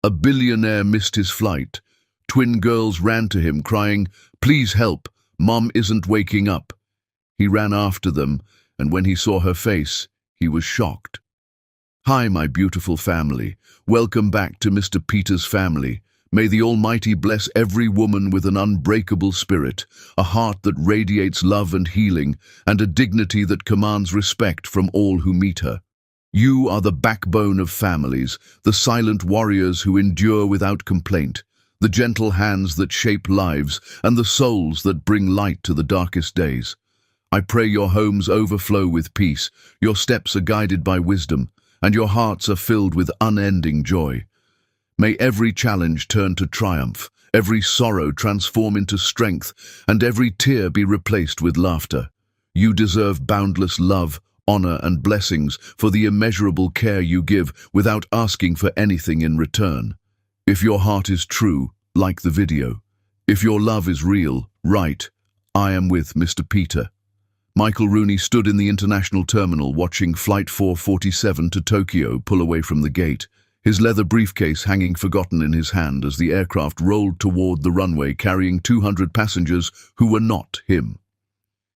A billionaire missed his flight. Twin girls ran to him, crying, "Please help, Mom isn't waking up." He ran after them, and when he saw her face, he was shocked. "Hi, my beautiful family. Welcome back to Mr. Peter's family. May the Almighty bless every woman with an unbreakable spirit, a heart that radiates love and healing, and a dignity that commands respect from all who meet her. You are the backbone of families, the silent warriors who endure without complaint, the gentle hands that shape lives, and the souls that bring light to the darkest days. I pray your homes overflow with peace, your steps are guided by wisdom, and your hearts are filled with unending joy. May every challenge turn to triumph, every sorrow transform into strength, and every tear be replaced with laughter. You deserve boundless love, honor, and blessings for the immeasurable care you give without asking for anything in return. If your heart is true, like the video. If your love is real, write, "I am with Mr. Peter." Michael Rooney stood in the international terminal watching Flight 447 to Tokyo pull away from the gate, his leather briefcase hanging forgotten in his hand as the aircraft rolled toward the runway carrying 200 passengers who were not him.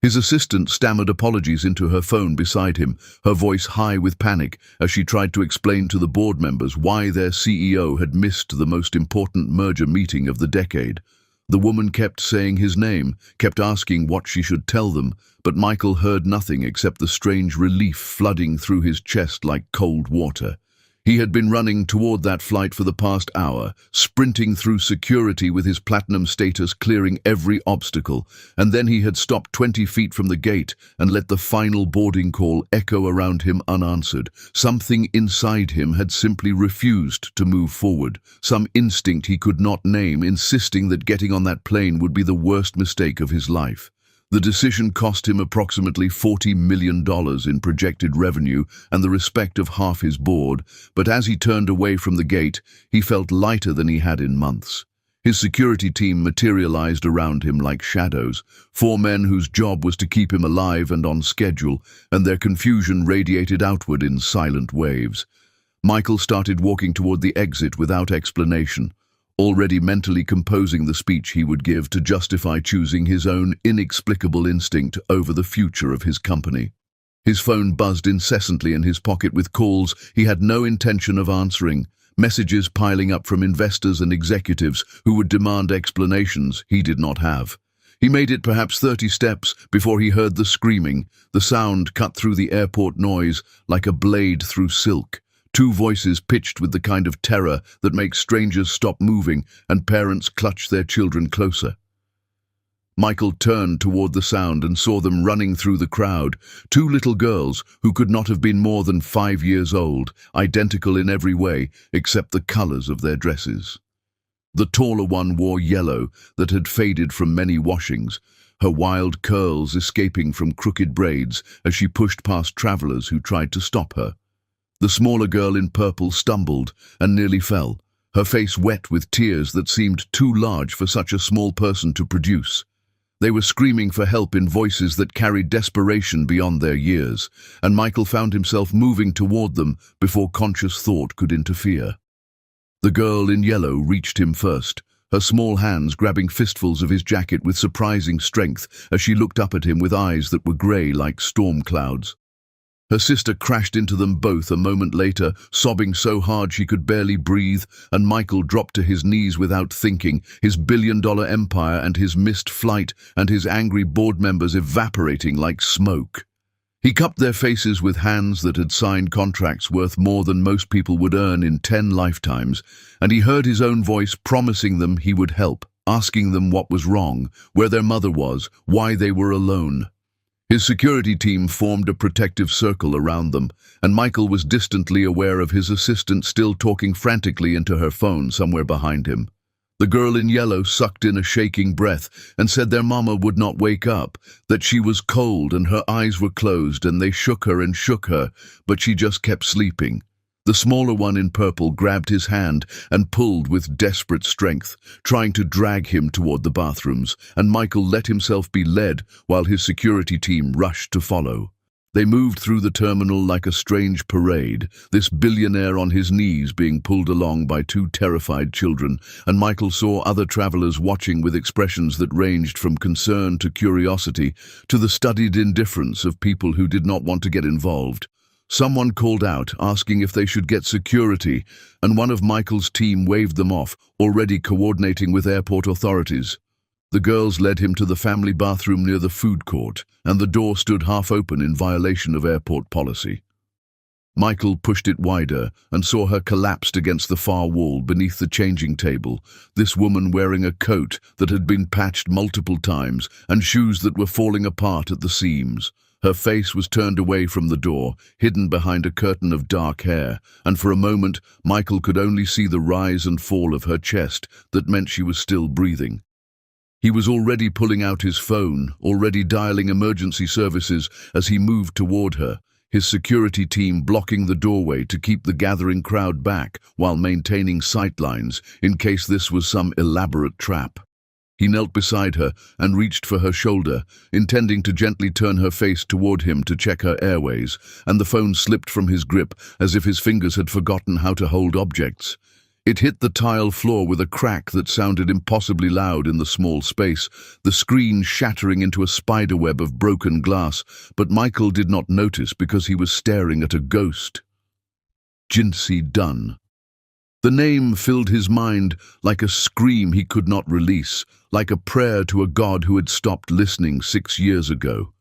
His assistant stammered apologies into her phone beside him, her voice high with panic as she tried to explain to the board members why their CEO had missed the most important merger meeting of the decade. The woman kept saying his name, kept asking what she should tell them, but Michael heard nothing except the strange relief flooding through his chest like cold water. He had been running toward that flight for the past hour, sprinting through security with his platinum status clearing every obstacle, and then he had stopped 20 feet from the gate and let the final boarding call echo around him unanswered. Something inside him had simply refused to move forward, some instinct he could not name, insisting that getting on that plane would be the worst mistake of his life. The decision cost him approximately $40 million in projected revenue and the respect of half his board, but as he turned away from the gate, he felt lighter than he had in months. His security team materialized around him like shadows, 4 men whose job was to keep him alive and on schedule, and their confusion radiated outward in silent waves. Michael started walking toward the exit without explanation, already mentally composing the speech he would give to justify choosing his own inexplicable instinct over the future of his company. His phone buzzed incessantly in his pocket with calls he had no intention of answering, messages piling up from investors and executives who would demand explanations he did not have. He made it perhaps 30 steps before he heard the screaming, the sound cut through the airport noise like a blade through silk. 2 voices pitched with the kind of terror that makes strangers stop moving and parents clutch their children closer. Michael turned toward the sound and saw them running through the crowd, 2 little girls who could not have been more than 5 years old, identical in every way except the colors of their dresses. The taller one wore yellow that had faded from many washings, her wild curls escaping from crooked braids as she pushed past travelers who tried to stop her. The smaller girl in purple stumbled and nearly fell, her face wet with tears that seemed too large for such a small person to produce. They were screaming for help in voices that carried desperation beyond their years, and Michael found himself moving toward them before conscious thought could interfere. The girl in yellow reached him first, her small hands grabbing fistfuls of his jacket with surprising strength as she looked up at him with eyes that were grey like storm clouds. Her sister crashed into them both a moment later, sobbing so hard she could barely breathe, and Michael dropped to his knees without thinking, his billion-dollar empire and his missed flight and his angry board members evaporating like smoke. He cupped their faces with hands that had signed contracts worth more than most people would earn in 10 lifetimes, and he heard his own voice promising them he would help, asking them what was wrong, where their mother was, why they were alone. His security team formed a protective circle around them, and Michael was distantly aware of his assistant still talking frantically into her phone somewhere behind him. The girl in yellow sucked in a shaking breath and said their mama would not wake up, that she was cold and her eyes were closed, and they shook her and shook her, but she just kept sleeping. The smaller one in purple grabbed his hand and pulled with desperate strength, trying to drag him toward the bathrooms, and Michael let himself be led while his security team rushed to follow. They moved through the terminal like a strange parade, this billionaire on his knees being pulled along by two terrified children, and Michael saw other travelers watching with expressions that ranged from concern to curiosity to the studied indifference of people who did not want to get involved. Someone called out, asking if they should get security, and one of Michael's team waved them off, already coordinating with airport authorities. The girls led him to the family bathroom near the food court, and the door stood half open in violation of airport policy. Michael pushed it wider and saw her collapsed against the far wall beneath the changing table, this woman wearing a coat that had been patched multiple times and shoes that were falling apart at the seams. Her face was turned away from the door, hidden behind a curtain of dark hair, and for a moment Michael could only see the rise and fall of her chest that meant she was still breathing. He was already pulling out his phone, already dialing emergency services as he moved toward her, his security team blocking the doorway to keep the gathering crowd back while maintaining sightlines in case this was some elaborate trap. He knelt beside her and reached for her shoulder, intending to gently turn her face toward him to check her airways, and the phone slipped from his grip as if his fingers had forgotten how to hold objects. It hit the tile floor with a crack that sounded impossibly loud in the small space, the screen shattering into a spiderweb of broken glass, but Michael did not notice because he was staring at a ghost. Jinsey Dunn. The name filled his mind like a scream he could not release, like a prayer to a God who had stopped listening 6 years ago.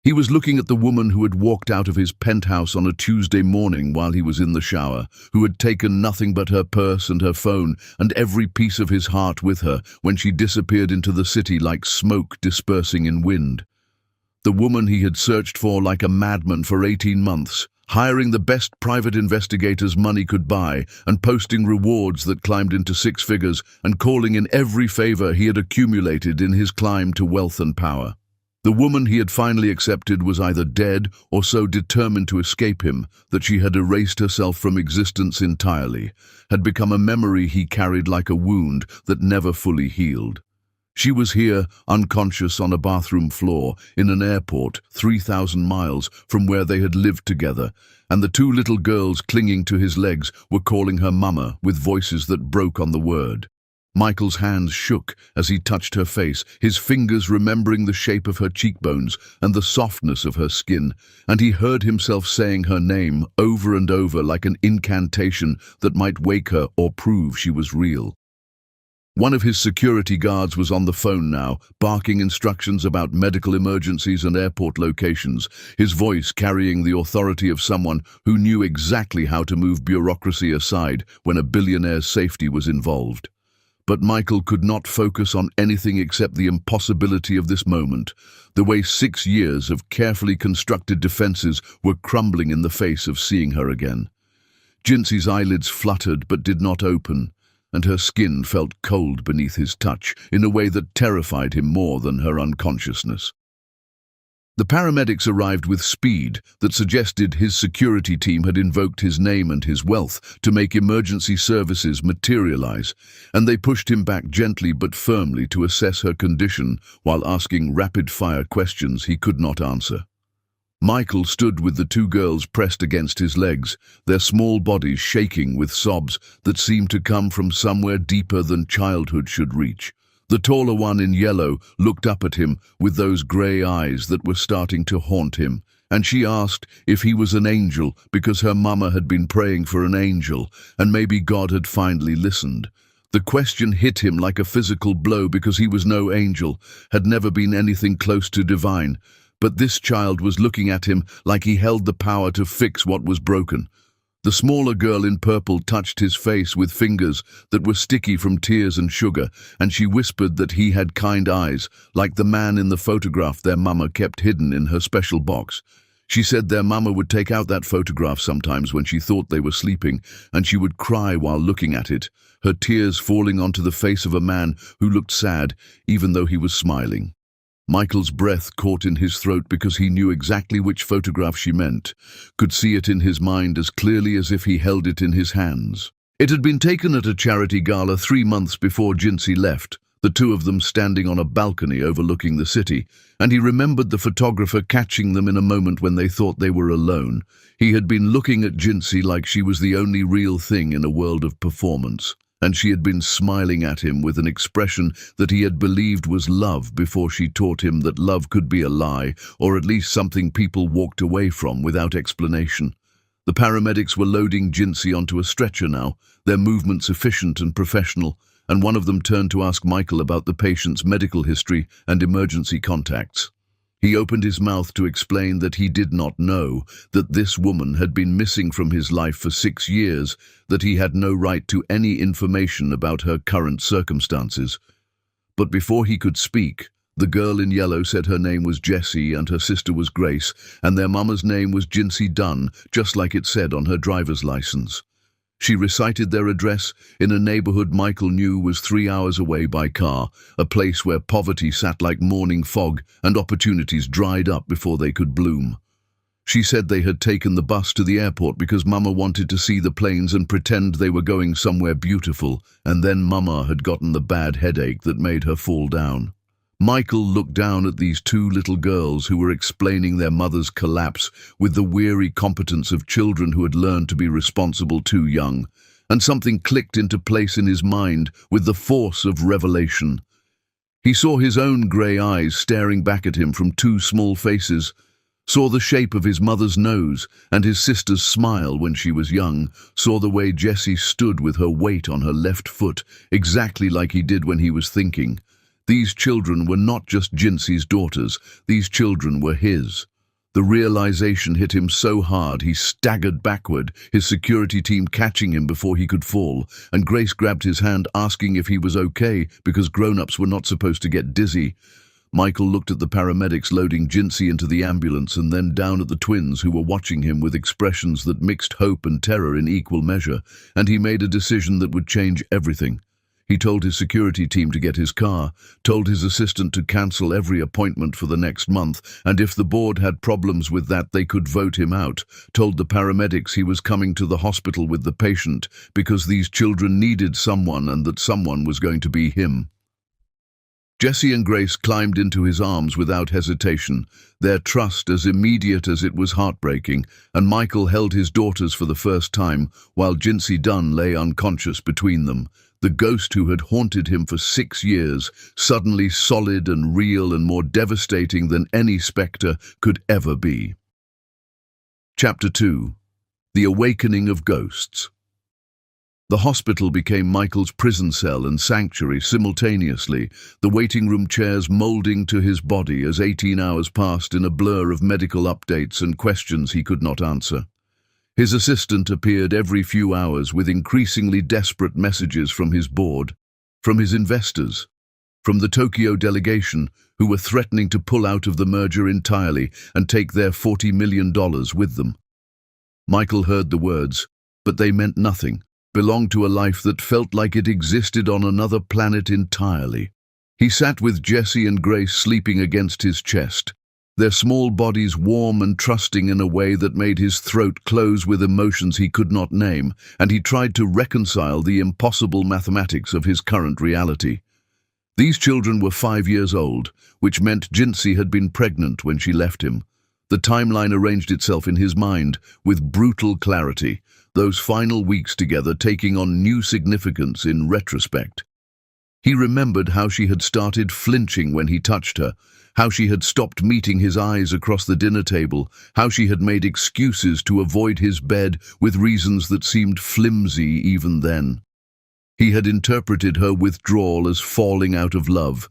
He was looking at the woman who had walked out of his penthouse on a Tuesday morning while he was in the shower, who had taken nothing but her purse and her phone and every piece of his heart with her when she disappeared into the city like smoke dispersing in wind. The woman he had searched for like a madman for 18 months, hiring the best private investigators money could buy and posting rewards that climbed into 6 figures and calling in every favor he had accumulated in his climb to wealth and power. The woman he had finally accepted was either dead or so determined to escape him that she had erased herself from existence entirely, had become a memory he carried like a wound that never fully healed. She was here, unconscious on a bathroom floor, in an airport 3,000 miles from where they had lived together, and the 2 little girls clinging to his legs were calling her mama with voices that broke on the word. Michael's hands shook as he touched her face, his fingers remembering the shape of her cheekbones and the softness of her skin, and he heard himself saying her name over and over like an incantation that might wake her or prove she was real. One of his security guards was on the phone now, barking instructions about medical emergencies and airport locations, his voice carrying the authority of someone who knew exactly how to move bureaucracy aside when a billionaire's safety was involved. But Michael could not focus on anything except the impossibility of this moment, the way 6 years of carefully constructed defenses were crumbling in the face of seeing her again. Jinsey's eyelids fluttered but did not open, and her skin felt cold beneath his touch in a way that terrified him more than her unconsciousness. The paramedics arrived with speed that suggested his security team had invoked his name and his wealth to make emergency services materialize, and they pushed him back gently but firmly to assess her condition while asking rapid-fire questions he could not answer. Michael stood with the 2 girls pressed against his legs, their small bodies shaking with sobs that seemed to come from somewhere deeper than childhood should reach. The taller one in yellow looked up at him with those grey eyes that were starting to haunt him, and she asked if he was an angel because her mama had been praying for an angel, and maybe God had finally listened. The question hit him like a physical blow because he was no angel, had never been anything close to divine, but this child was looking at him like he held the power to fix what was broken. The smaller girl in purple touched his face with fingers that were sticky from tears and sugar, and she whispered that he had kind eyes, like the man in the photograph their mama kept hidden in her special box. She said their mama would take out that photograph sometimes when she thought they were sleeping, and she would cry while looking at it, her tears falling onto the face of a man who looked sad, even though he was smiling. Michael's breath caught in his throat because he knew exactly which photograph she meant, could see it in his mind as clearly as if he held it in his hands. It had been taken at a charity gala 3 months before Jinsey left, the two of them standing on a balcony overlooking the city, and he remembered the photographer catching them in a moment when they thought they were alone. He had been looking at Jinsey like she was the only real thing in a world of performance, and she had been smiling at him with an expression that he had believed was love before she taught him that love could be a lie, or at least something people walked away from without explanation. The paramedics were loading Jinsey onto a stretcher now, their movements efficient and professional, and one of them turned to ask Michael about the patient's medical history and emergency contacts. He opened his mouth to explain that he did not know, that this woman had been missing from his life for 6 years, that he had no right to any information about her current circumstances. But before he could speak, the girl in yellow said her name was Jessie and her sister was Grace, and their mama's name was Jinsey Dunn, just like it said on her driver's license. She recited their address in a neighborhood Michael knew was 3 hours away by car, a place where poverty sat like morning fog and opportunities dried up before they could bloom. She said they had taken the bus to the airport because Mama wanted to see the planes and pretend they were going somewhere beautiful, and then Mama had gotten the bad headache that made her fall down. Michael looked down at these two little girls who were explaining their mother's collapse with the weary competence of children who had learned to be responsible too young, and something clicked into place in his mind with the force of revelation. He saw his own grey eyes staring back at him from two small faces, saw the shape of his mother's nose and his sister's smile when she was young, saw the way Jessie stood with her weight on her left foot, exactly like he did when he was thinking. These children were not just Jinsey's daughters, these children were his. The realization hit him so hard he staggered backward, his security team catching him before he could fall, and Grace grabbed his hand asking if he was okay because grown-ups were not supposed to get dizzy. Michael looked at the paramedics loading Jinsey into the ambulance and then down at the twins who were watching him with expressions that mixed hope and terror in equal measure, and he made a decision that would change everything. He told his security team to get his car, told his assistant to cancel every appointment for the next month, and if the board had problems with that they could vote him out, told the paramedics he was coming to the hospital with the patient because these children needed someone and that someone was going to be him. Jessie and Grace climbed into his arms without hesitation, their trust as immediate as it was heartbreaking, and Michael held his daughters for the first time while Jinsey Dunn lay unconscious between them. The ghost who had haunted him for 6 years, suddenly solid and real and more devastating than any spectre could ever be. Chapter 2. The Awakening of Ghosts. The hospital became Michael's prison cell and sanctuary simultaneously, the waiting room chairs moulding to his body as 18 hours passed in a blur of medical updates and questions he could not answer. His assistant appeared every few hours with increasingly desperate messages from his board, from his investors, from the Tokyo delegation who were threatening to pull out of the merger entirely and take their $40 million with them. Michael heard the words, but they meant nothing, belonged to a life that felt like it existed on another planet entirely. He sat with Jessie and Grace sleeping against his chest, their small bodies warm and trusting in a way that made his throat close with emotions he could not name, and he tried to reconcile the impossible mathematics of his current reality. These children were 5 years old, which meant Jinsey had been pregnant when she left him. The timeline arranged itself in his mind with brutal clarity, those final weeks together taking on new significance in retrospect. He remembered how she had started flinching when he touched her, how she had stopped meeting his eyes across the dinner table, how she had made excuses to avoid his bed with reasons that seemed flimsy even then. He had interpreted her withdrawal as falling out of love,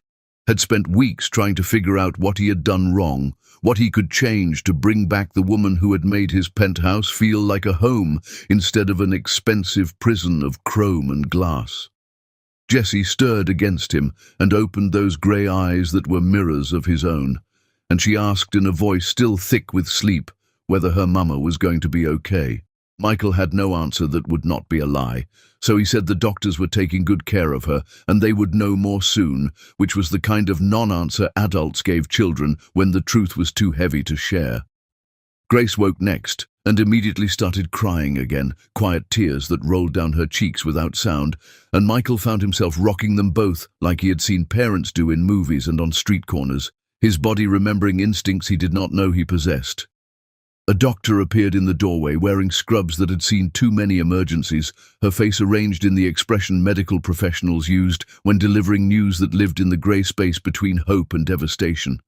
had spent weeks trying to figure out what he had done wrong, what he could change to bring back the woman who had made his penthouse feel like a home instead of an expensive prison of chrome and glass. Jessie stirred against him and opened those grey eyes that were mirrors of his own, and she asked in a voice still thick with sleep whether her mama was going to be okay. Michael had no answer that would not be a lie, so he said the doctors were taking good care of her and they would know more soon, which was the kind of non-answer adults gave children when the truth was too heavy to share. Grace woke next and immediately started crying again, quiet tears that rolled down her cheeks without sound, and Michael found himself rocking them both like he had seen parents do in movies and on street corners, his body remembering instincts he did not know he possessed. A doctor appeared in the doorway wearing scrubs that had seen too many emergencies, her face arranged in the expression medical professionals used when delivering news that lived in the grey space between hope and devastation.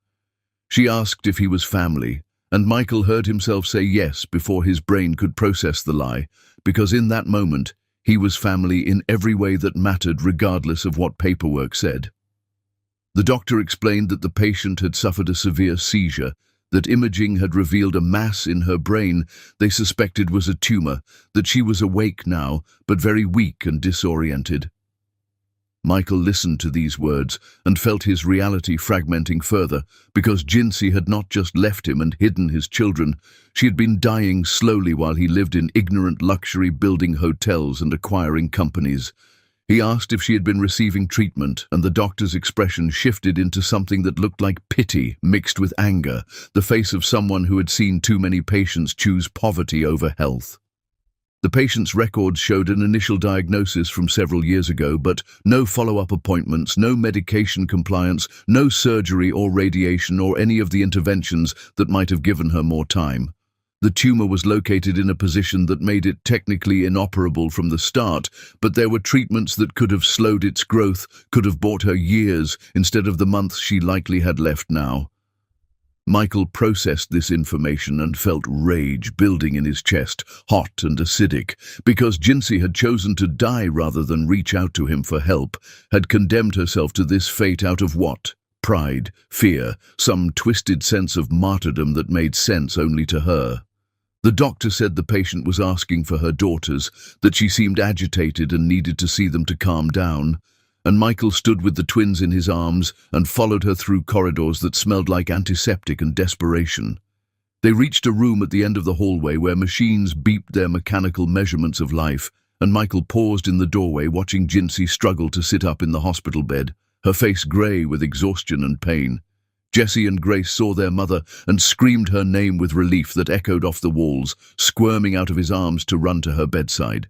She asked if he was family, and Michael heard himself say yes before his brain could process the lie, because in that moment, he was family in every way that mattered regardless of what paperwork said. The doctor explained that the patient had suffered a severe seizure, that imaging had revealed a mass in her brain they suspected was a tumor, that she was awake now, but very weak and disoriented. Michael listened to these words and felt his reality fragmenting further, because Jinsey had not just left him and hidden his children, she had been dying slowly while he lived in ignorant luxury, building hotels and acquiring companies. He asked if she had been receiving treatment, and the doctor's expression shifted into something that looked like pity mixed with anger, the face of someone who had seen too many patients choose poverty over health. The patient's records showed an initial diagnosis from several years ago, but no follow-up appointments, no medication compliance, no surgery or radiation or any of the interventions that might have given her more time. The tumor was located in a position that made it technically inoperable from the start, but there were treatments that could have slowed its growth, could have bought her years instead of the months she likely had left now. Michael processed this information and felt rage building in his chest, hot and acidic, because Jinsey had chosen to die rather than reach out to him for help, had condemned herself to this fate out of what? Pride, fear, some twisted sense of martyrdom that made sense only to her. The doctor said the patient was asking for her daughters, that she seemed agitated and needed to see them to calm down, and Michael stood with the twins in his arms and followed her through corridors that smelled like antiseptic and desperation. They reached a room at the end of the hallway where machines beeped their mechanical measurements of life, and Michael paused in the doorway watching Jinsey struggle to sit up in the hospital bed, her face grey with exhaustion and pain. Jessie and Grace saw their mother and screamed her name with relief that echoed off the walls, squirming out of his arms to run to her bedside.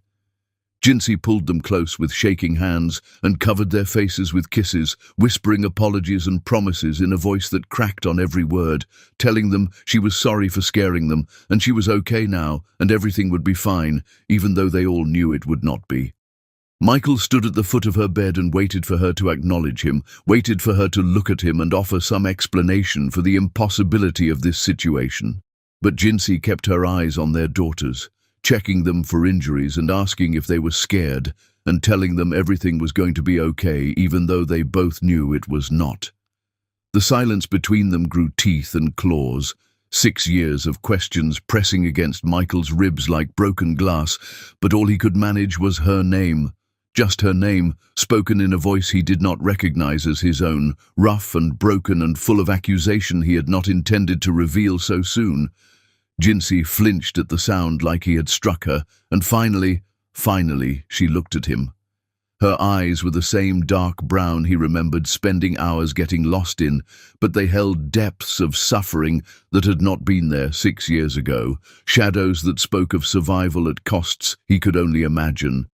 Jinsey pulled them close with shaking hands and covered their faces with kisses, whispering apologies and promises in a voice that cracked on every word, telling them she was sorry for scaring them and she was okay now and everything would be fine, even though they all knew it would not be. Michael stood at the foot of her bed and waited for her to acknowledge him, waited for her to look at him and offer some explanation for the impossibility of this situation. But Jinsey kept her eyes on their daughters, checking them for injuries and asking if they were scared, and telling them everything was going to be okay, even though they both knew it was not. The silence between them grew teeth and claws, 6 years of questions pressing against Michael's ribs like broken glass, but all he could manage was her name. Just her name, spoken in a voice he did not recognize as his own, rough and broken and full of accusation he had not intended to reveal so soon. Jinsey flinched at the sound like he had struck her, and finally, she looked at him. Her eyes were the same dark brown he remembered spending hours getting lost in, but they held depths of suffering that had not been there 6 years ago, shadows that spoke of survival at costs he could only imagine.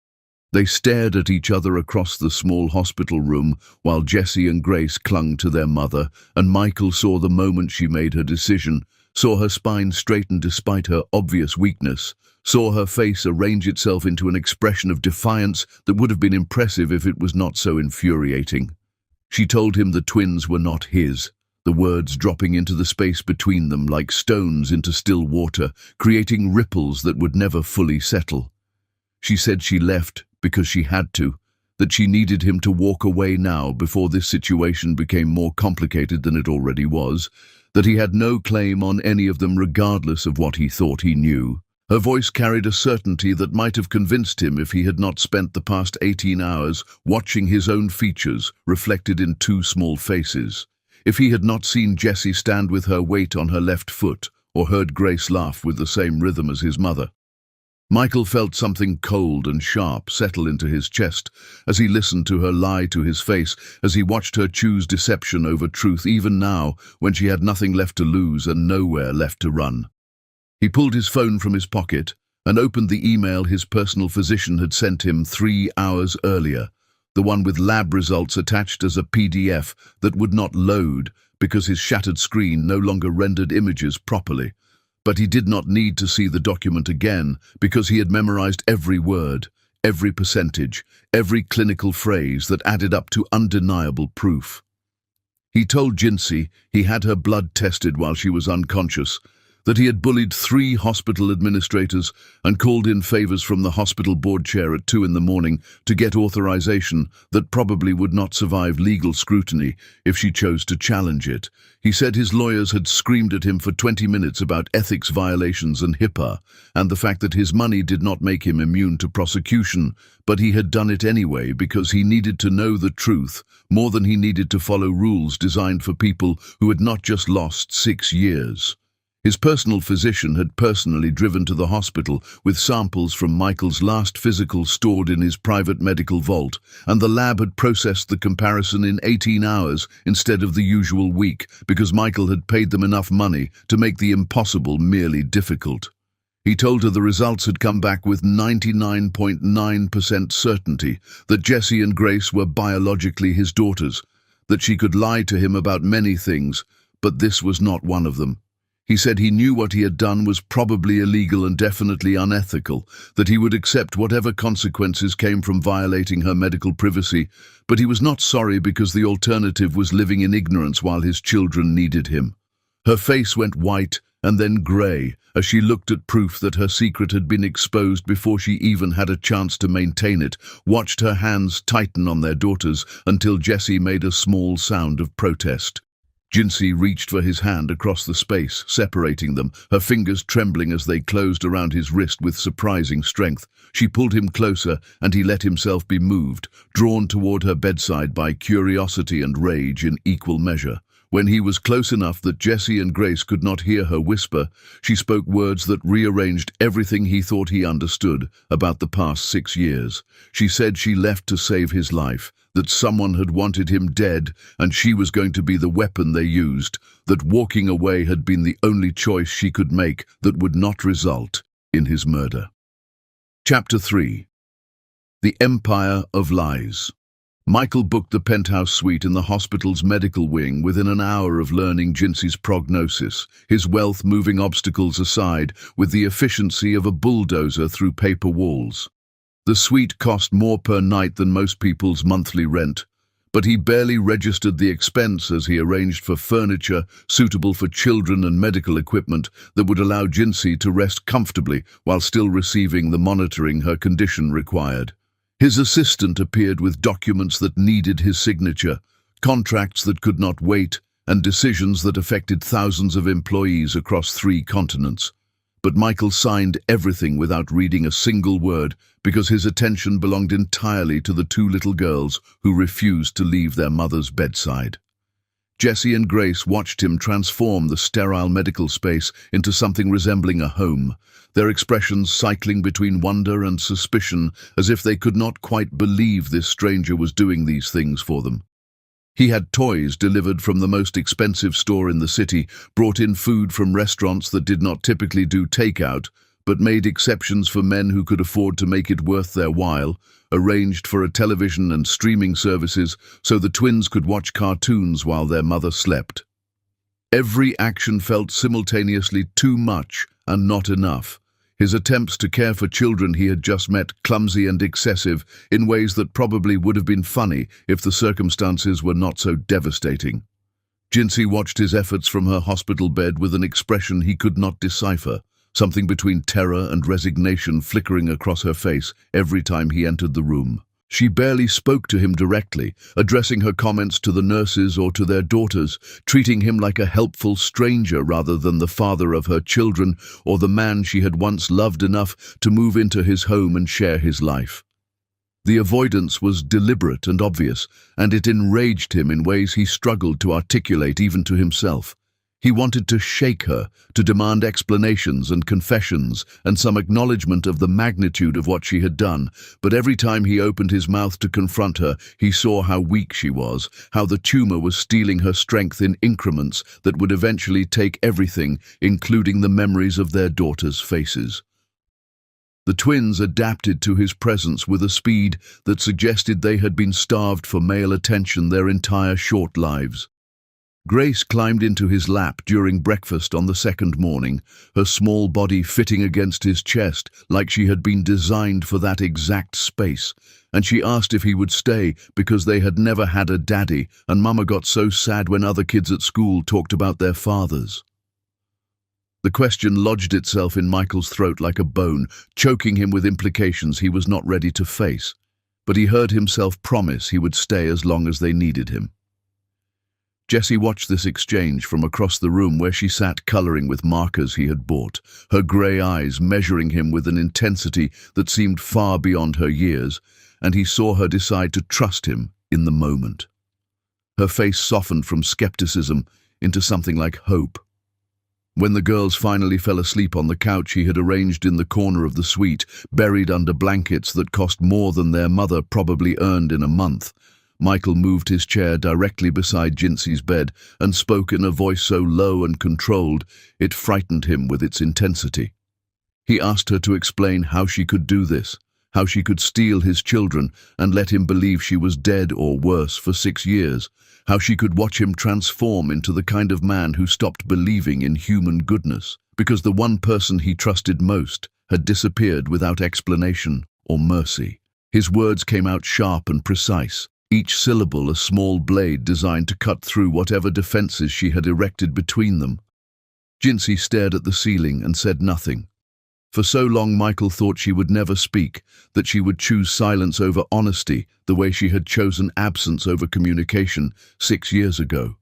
They stared at each other across the small hospital room while Jessie and Grace clung to their mother, and Michael saw the moment she made her decision, saw her spine straighten despite her obvious weakness, saw her face arrange itself into an expression of defiance that would have been impressive if it was not so infuriating. She told him the twins were not his, the words dropping into the space between them like stones into still water, creating ripples that would never fully settle. She said she left because she had to, that she needed him to walk away now before this situation became more complicated than it already was, that he had no claim on any of them regardless of what he thought he knew. Her voice carried a certainty that might have convinced him if he had not spent the past 18 hours watching his own features reflected in 2 small faces, if he had not seen Jessie stand with her weight on her left foot or heard Grace laugh with the same rhythm as his mother. Michael felt something cold and sharp settle into his chest as he listened to her lie to his face, as he watched her choose deception over truth even now when she had nothing left to lose and nowhere left to run. He pulled his phone from his pocket and opened the email his personal physician had sent him 3 hours earlier, the one with lab results attached as a PDF that would not load because his shattered screen no longer rendered images properly. But he did not need to see the document again because he had memorized every word, every percentage, every clinical phrase that added up to undeniable proof. He told Jinsey he had her blood tested while she was unconscious, that he had bullied 3 hospital administrators and called in favors from the hospital board chair at 2 in the morning to get authorization that probably would not survive legal scrutiny if she chose to challenge it. He said his lawyers had screamed at him for 20 minutes about ethics violations and HIPAA, and the fact that his money did not make him immune to prosecution, but he had done it anyway because he needed to know the truth more than he needed to follow rules designed for people who had not just lost 6 years. His personal physician had personally driven to the hospital with samples from Michael's last physical stored in his private medical vault, and the lab had processed the comparison in 18 hours instead of the usual week because Michael had paid them enough money to make the impossible merely difficult. He told her the results had come back with 99.9% certainty that Jessie and Grace were biologically his daughters, that she could lie to him about many things, but this was not one of them. He said he knew what he had done was probably illegal and definitely unethical, that he would accept whatever consequences came from violating her medical privacy, but he was not sorry because the alternative was living in ignorance while his children needed him. Her face went white and then grey as she looked at proof that her secret had been exposed before she even had a chance to maintain it, watched her hands tighten on their daughters until Jessie made a small sound of protest. Jinsey reached for his hand across the space, separating them, her fingers trembling as they closed around his wrist with surprising strength. She pulled him closer, and he let himself be moved, drawn toward her bedside by curiosity and rage in equal measure. When he was close enough that Jessie and Grace could not hear her whisper, she spoke words that rearranged everything he thought he understood about the past 6 years. She said she left to save his life, that someone had wanted him dead and she was going to be the weapon they used, that walking away had been the only choice she could make that would not result in his murder. Chapter 3. The Empire of Lies. Michael booked the penthouse suite in the hospital's medical wing within an hour of learning Jinsey's prognosis, his wealth moving obstacles aside with the efficiency of a bulldozer through paper walls. The suite cost more per night than most people's monthly rent, but he barely registered the expense as he arranged for furniture suitable for children and medical equipment that would allow Jinsey to rest comfortably while still receiving the monitoring her condition required. His assistant appeared with documents that needed his signature, contracts that could not wait, and decisions that affected thousands of employees across 3 continents. But Michael signed everything without reading a single word because his attention belonged entirely to the 2 little girls who refused to leave their mother's bedside. Jessie and Grace watched him transform the sterile medical space into something resembling a home, their expressions cycling between wonder and suspicion as if they could not quite believe this stranger was doing these things for them. He had toys delivered from the most expensive store in the city, brought in food from restaurants that did not typically do takeout, but made exceptions for men who could afford to make it worth their while, arranged for a television and streaming services so the twins could watch cartoons while their mother slept. Every action felt simultaneously too much and not enough. His attempts to care for children he had just met clumsy and excessive in ways that probably would have been funny if the circumstances were not so devastating. Jinsey watched his efforts from her hospital bed with an expression he could not decipher, something between terror and resignation flickering across her face every time he entered the room. She barely spoke to him directly, addressing her comments to the nurses or to their daughters, treating him like a helpful stranger rather than the father of her children or the man she had once loved enough to move into his home and share his life. The avoidance was deliberate and obvious, and it enraged him in ways he struggled to articulate even to himself. He wanted to shake her, to demand explanations and confessions and some acknowledgement of the magnitude of what she had done, but every time he opened his mouth to confront her, he saw how weak she was, how the tumor was stealing her strength in increments that would eventually take everything, including the memories of their daughters' faces. The twins adapted to his presence with a speed that suggested they had been starved for male attention their entire short lives. Grace climbed into his lap during breakfast on the second morning, her small body fitting against his chest like she had been designed for that exact space, and she asked if he would stay because they had never had a daddy, and Mama got so sad when other kids at school talked about their fathers. The question lodged itself in Michael's throat like a bone, choking him with implications he was not ready to face, but he heard himself promise he would stay as long as they needed him. Jessie watched this exchange from across the room where she sat coloring with markers he had bought, her grey eyes measuring him with an intensity that seemed far beyond her years, and he saw her decide to trust him in the moment. Her face softened from skepticism into something like hope. When the girls finally fell asleep on the couch he had arranged in the corner of the suite, buried under blankets that cost more than their mother probably earned in a month, Michael moved his chair directly beside Jinsey's bed and spoke in a voice so low and controlled it frightened him with its intensity. He asked her to explain how she could do this, how she could steal his children and let him believe she was dead or worse for 6 years, how she could watch him transform into the kind of man who stopped believing in human goodness, because the one person he trusted most had disappeared without explanation or mercy. His words came out sharp and precise, each syllable a small blade designed to cut through whatever defenses she had erected between them. Jinsey stared at the ceiling and said nothing. For so long Michael thought she would never speak, that she would choose silence over honesty the way she had chosen absence over communication 6 years ago.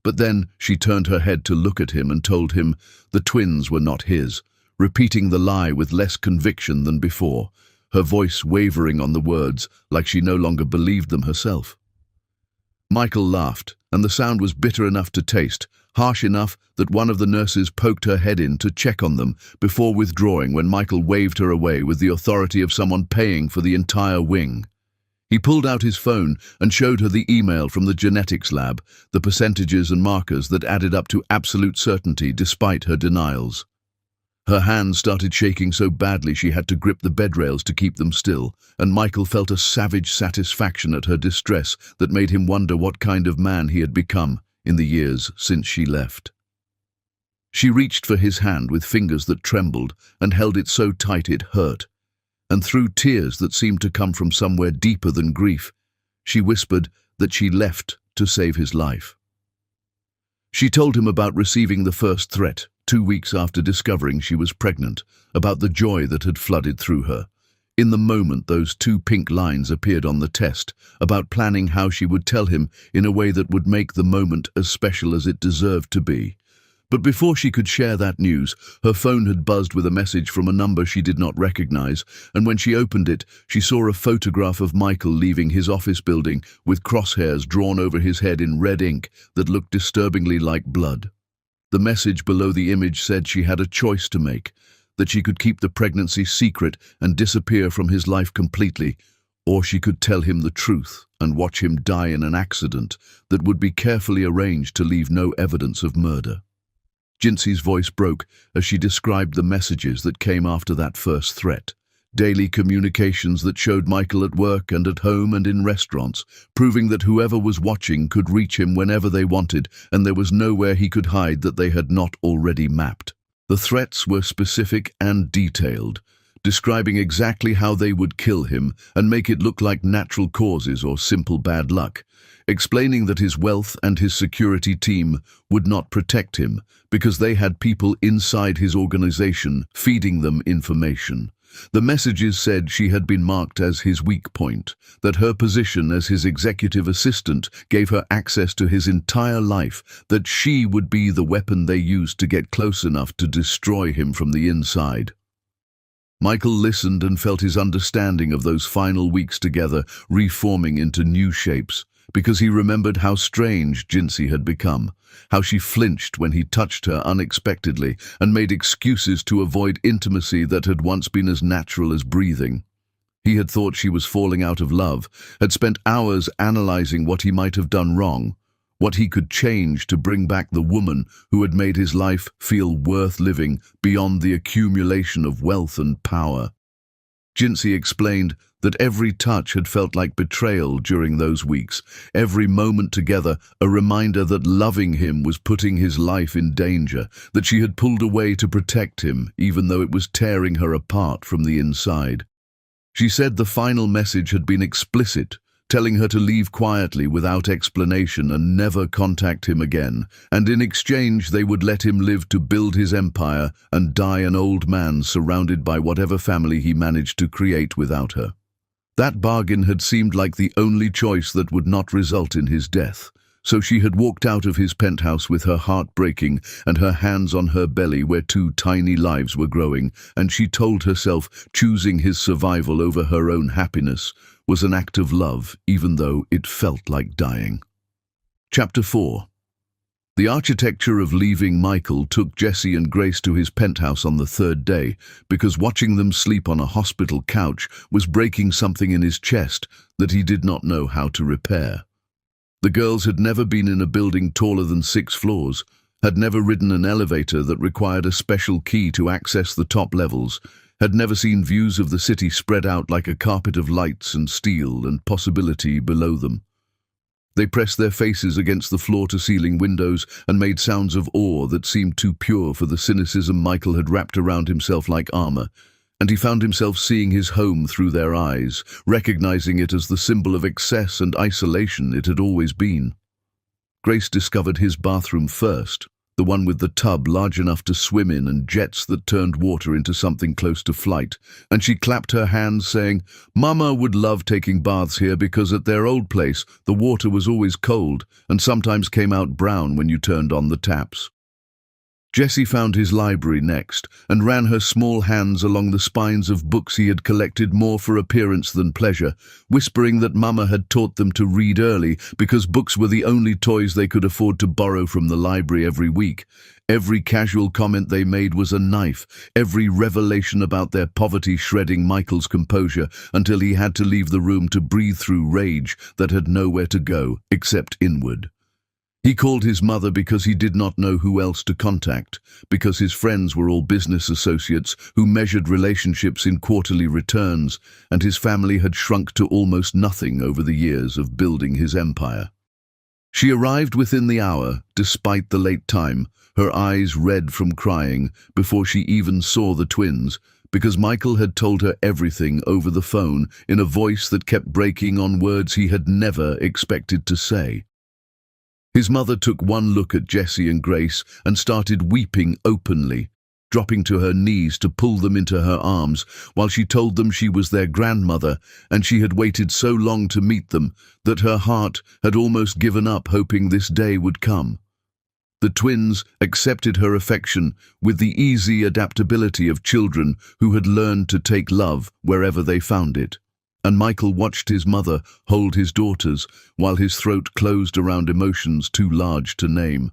But then she turned her head to look at him and told him the twins were not his, repeating the lie with less conviction than before, her voice wavering on the words like she no longer believed them herself. Michael laughed, and the sound was bitter enough to taste, harsh enough that one of the nurses poked her head in to check on them before withdrawing when Michael waved her away with the authority of someone paying for the entire wing. He pulled out his phone and showed her the email from the genetics lab, the percentages and markers that added up to absolute certainty despite her denials. Her hands started shaking so badly she had to grip the bed rails to keep them still, and Michael felt a savage satisfaction at her distress that made him wonder what kind of man he had become in the years since she left. She reached for his hand with fingers that trembled and held it so tight it hurt, and through tears that seemed to come from somewhere deeper than grief, she whispered that she left to save his life. She told him about receiving the first threat 2 weeks after discovering she was pregnant, about the joy that had flooded through her. In the moment those 2 pink lines appeared on the test, about planning how she would tell him in a way that would make the moment as special as it deserved to be. But before she could share that news, her phone had buzzed with a message from a number she did not recognize, and when she opened it, she saw a photograph of Michael leaving his office building with crosshairs drawn over his head in red ink that looked disturbingly like blood. The message below the image said she had a choice to make, that she could keep the pregnancy secret and disappear from his life completely, or she could tell him the truth and watch him die in an accident that would be carefully arranged to leave no evidence of murder. Jinsey's voice broke as she described the messages that came after that first threat. Daily communications that showed Michael at work and at home and in restaurants, proving that whoever was watching could reach him whenever they wanted, and there was nowhere he could hide that they had not already mapped. The threats were specific and detailed, describing exactly how they would kill him and make it look like natural causes or simple bad luck, explaining that his wealth and his security team would not protect him because they had people inside his organization feeding them information. The messages said she had been marked as his weak point, that her position as his executive assistant gave her access to his entire life, that she would be the weapon they used to get close enough to destroy him from the inside. Michael listened and felt his understanding of those final weeks together reforming into new shapes, because he remembered how strange Jinsey had become, how she flinched when he touched her unexpectedly and made excuses to avoid intimacy that had once been as natural as breathing. He had thought she was falling out of love, had spent hours analyzing what he might have done wrong, what he could change to bring back the woman who had made his life feel worth living beyond the accumulation of wealth and power. Jinsey explained that every touch had felt like betrayal during those weeks, every moment together a reminder that loving him was putting his life in danger, that she had pulled away to protect him even though it was tearing her apart from the inside. She said the final message had been explicit, telling her to leave quietly without explanation and never contact him again, and in exchange they would let him live to build his empire and die an old man surrounded by whatever family he managed to create without her. That bargain had seemed like the only choice that would not result in his death, so she had walked out of his penthouse with her heart breaking and her hands on her belly where two tiny lives were growing, and she told herself choosing his survival over her own happiness was an act of love, even though it felt like dying. Chapter 4. The architecture of leaving Michael took Jesse and Grace to his penthouse on the third day, because watching them sleep on a hospital couch was breaking something in his chest that he did not know how to repair. The girls had never been in a building taller than 6 floors, had never ridden an elevator that required a special key to access the top levels, had never seen views of the city spread out like a carpet of lights and steel and possibility below them. They pressed their faces against the floor-to-ceiling windows and made sounds of awe that seemed too pure for the cynicism Michael had wrapped around himself like armor, and he found himself seeing his home through their eyes, recognizing it as the symbol of excess and isolation it had always been. Grace discovered his bathroom first, the one with the tub large enough to swim in and jets that turned water into something close to flight, and she clapped her hands saying, "Mama would love taking baths here because at their old place the water was always cold and sometimes came out brown when you turned on the taps." Jessie found his library next and ran her small hands along the spines of books he had collected more for appearance than pleasure, whispering that Mama had taught them to read early because books were the only toys they could afford to borrow from the library every week. Every casual comment they made was a knife, every revelation about their poverty shredding Michael's composure until he had to leave the room to breathe through rage that had nowhere to go except inward. He called his mother because he did not know who else to contact, because his friends were all business associates who measured relationships in quarterly returns, and his family had shrunk to almost nothing over the years of building his empire. She arrived within the hour, despite the late time, her eyes red from crying, before she even saw the twins, because Michael had told her everything over the phone in a voice that kept breaking on words he had never expected to say. His mother took one look at Jessie and Grace and started weeping openly, dropping to her knees to pull them into her arms while she told them she was their grandmother and she had waited so long to meet them that her heart had almost given up hoping this day would come. The twins accepted her affection with the easy adaptability of children who had learned to take love wherever they found it. And Michael watched his mother hold his daughters while his throat closed around emotions too large to name.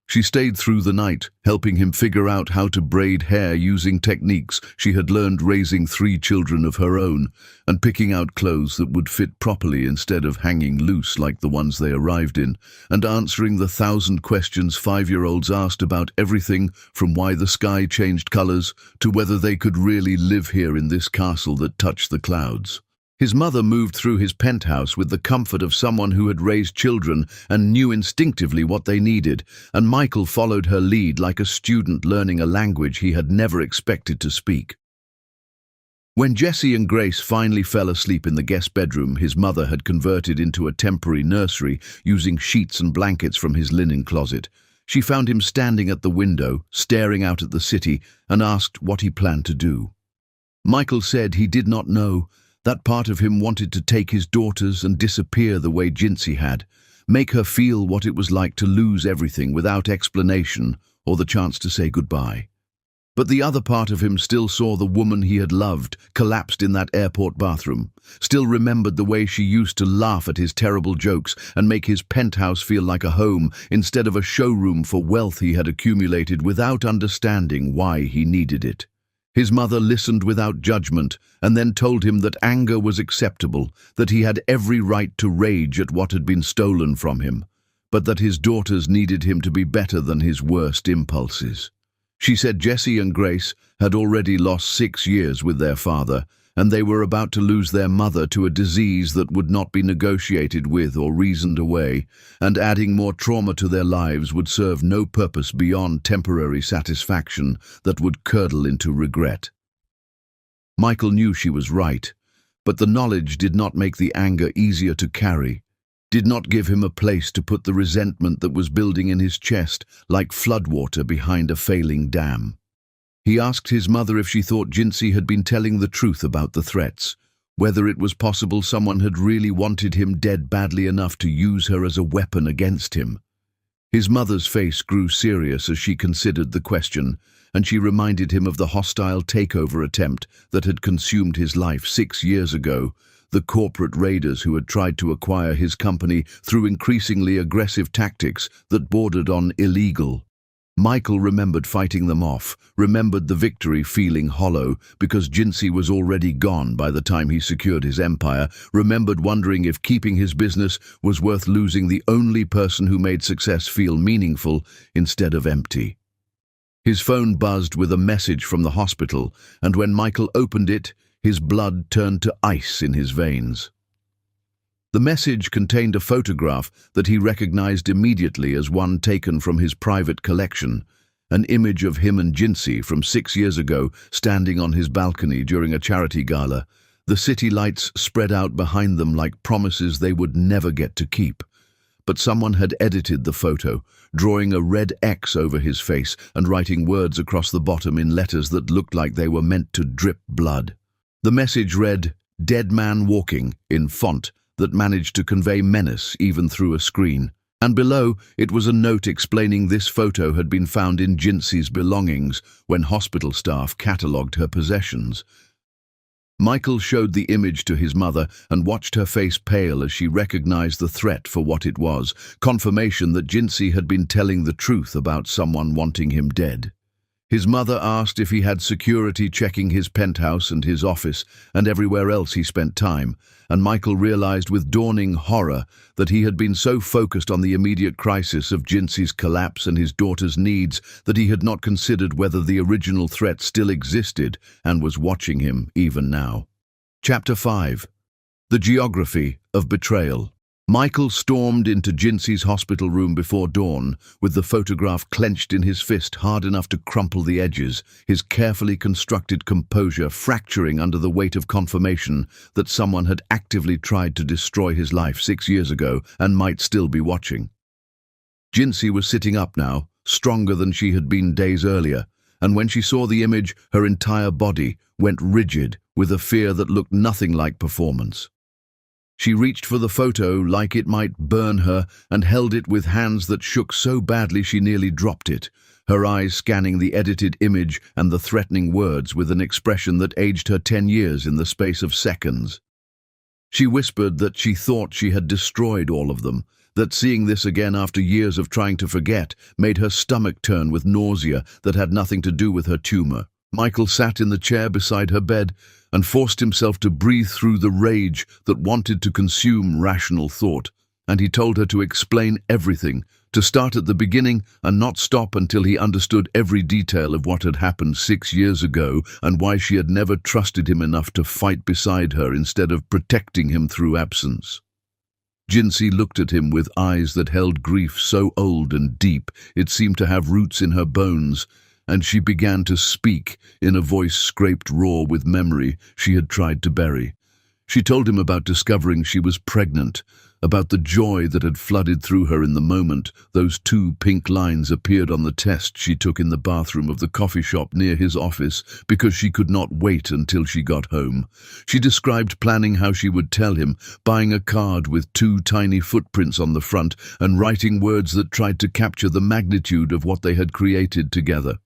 She stayed through the night, helping him figure out how to braid hair using techniques she had learned raising 3 children of her own, and picking out clothes that would fit properly instead of hanging loose like the ones they arrived in, and answering the 1,000 questions 5-year-olds asked about everything from why the sky changed colors to whether they could really live here in this castle that touched the clouds. His mother moved through his penthouse with the comfort of someone who had raised children and knew instinctively what they needed, and Michael followed her lead like a student learning a language he had never expected to speak. When Jessie and Grace finally fell asleep in the guest bedroom his mother had converted into a temporary nursery using sheets and blankets from his linen closet, she found him standing at the window, staring out at the city, and asked what he planned to do. Michael said he did not know. That part of him wanted to take his daughters and disappear the way Jinsey had, make her feel what it was like to lose everything without explanation or the chance to say goodbye. But the other part of him still saw the woman he had loved collapsed in that airport bathroom, still remembered the way she used to laugh at his terrible jokes and make his penthouse feel like a home instead of a showroom for wealth he had accumulated without understanding why he needed it. His mother listened without judgment and then told him that anger was acceptable, that he had every right to rage at what had been stolen from him, but that his daughters needed him to be better than his worst impulses. She said Jesse and Grace had already lost 6 years with their father, and they were about to lose their mother to a disease that would not be negotiated with or reasoned away, and adding more trauma to their lives would serve no purpose beyond temporary satisfaction that would curdle into regret. Michael knew she was right, but the knowledge did not make the anger easier to carry, did not give him a place to put the resentment that was building in his chest like floodwater behind a failing dam. He asked his mother if she thought Jinsey had been telling the truth about the threats, whether it was possible someone had really wanted him dead badly enough to use her as a weapon against him. His mother's face grew serious as she considered the question, and she reminded him of the hostile takeover attempt that had consumed his life 6 years ago, the corporate raiders who had tried to acquire his company through increasingly aggressive tactics that bordered on illegal. Michael remembered fighting them off, remembered the victory feeling hollow because Jinsey was already gone by the time he secured his empire, remembered wondering if keeping his business was worth losing the only person who made success feel meaningful instead of empty. His phone buzzed with a message from the hospital, and when Michael opened it, his blood turned to ice in his veins. The message contained a photograph that he recognized immediately as one taken from his private collection, an image of him and Jinsey from 6 years ago standing on his balcony during a charity gala, the city lights spread out behind them like promises they would never get to keep. But someone had edited the photo, drawing a red X over his face and writing words across the bottom in letters that looked like they were meant to drip blood. The message read, "Dead man walking," in font that managed to convey menace even through a screen. And below, it was a note explaining this photo had been found in Jinsey's belongings when hospital staff catalogued her possessions. Michael showed the image to his mother and watched her face pale as she recognized the threat for what it was, confirmation that Jinsey had been telling the truth about someone wanting him dead. His mother asked if he had security checking his penthouse and his office and everywhere else he spent time, and Michael realized with dawning horror that he had been so focused on the immediate crisis of Jinsey's collapse and his daughter's needs that he had not considered whether the original threat still existed and was watching him even now. Chapter 5. The Geography of Betrayal. Michael stormed into Jinsey's hospital room before dawn, with the photograph clenched in his fist hard enough to crumple the edges, his carefully constructed composure fracturing under the weight of confirmation that someone had actively tried to destroy his life 6 years ago and might still be watching. Jinsey was sitting up now, stronger than she had been days earlier, and when she saw the image, her entire body went rigid with a fear that looked nothing like performance. She reached for the photo like it might burn her and held it with hands that shook so badly she nearly dropped it, her eyes scanning the edited image and the threatening words with an expression that aged her 10 years in the space of seconds. She whispered that she thought she had destroyed all of them, that seeing this again after years of trying to forget made her stomach turn with nausea that had nothing to do with her tumor. Michael sat in the chair beside her bed and forced himself to breathe through the rage that wanted to consume rational thought, and he told her to explain everything, to start at the beginning and not stop until he understood every detail of what had happened 6 years ago and why she had never trusted him enough to fight beside her instead of protecting him through absence. Jinsey looked at him with eyes that held grief so old and deep it seemed to have roots in her bones, and she began to speak in a voice scraped raw with memory she had tried to bury. She told him about discovering she was pregnant, about the joy that had flooded through her in the moment those 2 pink lines appeared on the test she took in the bathroom of the coffee shop near his office because she could not wait until she got home. She described planning how she would tell him, buying a card with 2 tiny footprints on the front and writing words that tried to capture the magnitude of what they had created together.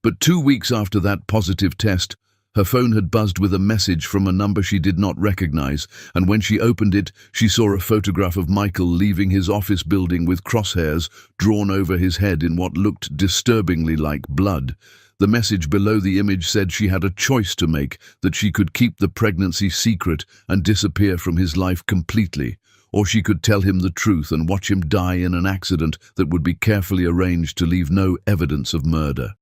But 2 weeks after that positive test, her phone had buzzed with a message from a number she did not recognize, and when she opened it, she saw a photograph of Michael leaving his office building with crosshairs drawn over his head in what looked disturbingly like blood. The message below the image said she had a choice to make, that she could keep the pregnancy secret and disappear from his life completely, or she could tell him the truth and watch him die in an accident that would be carefully arranged to leave no evidence of murder.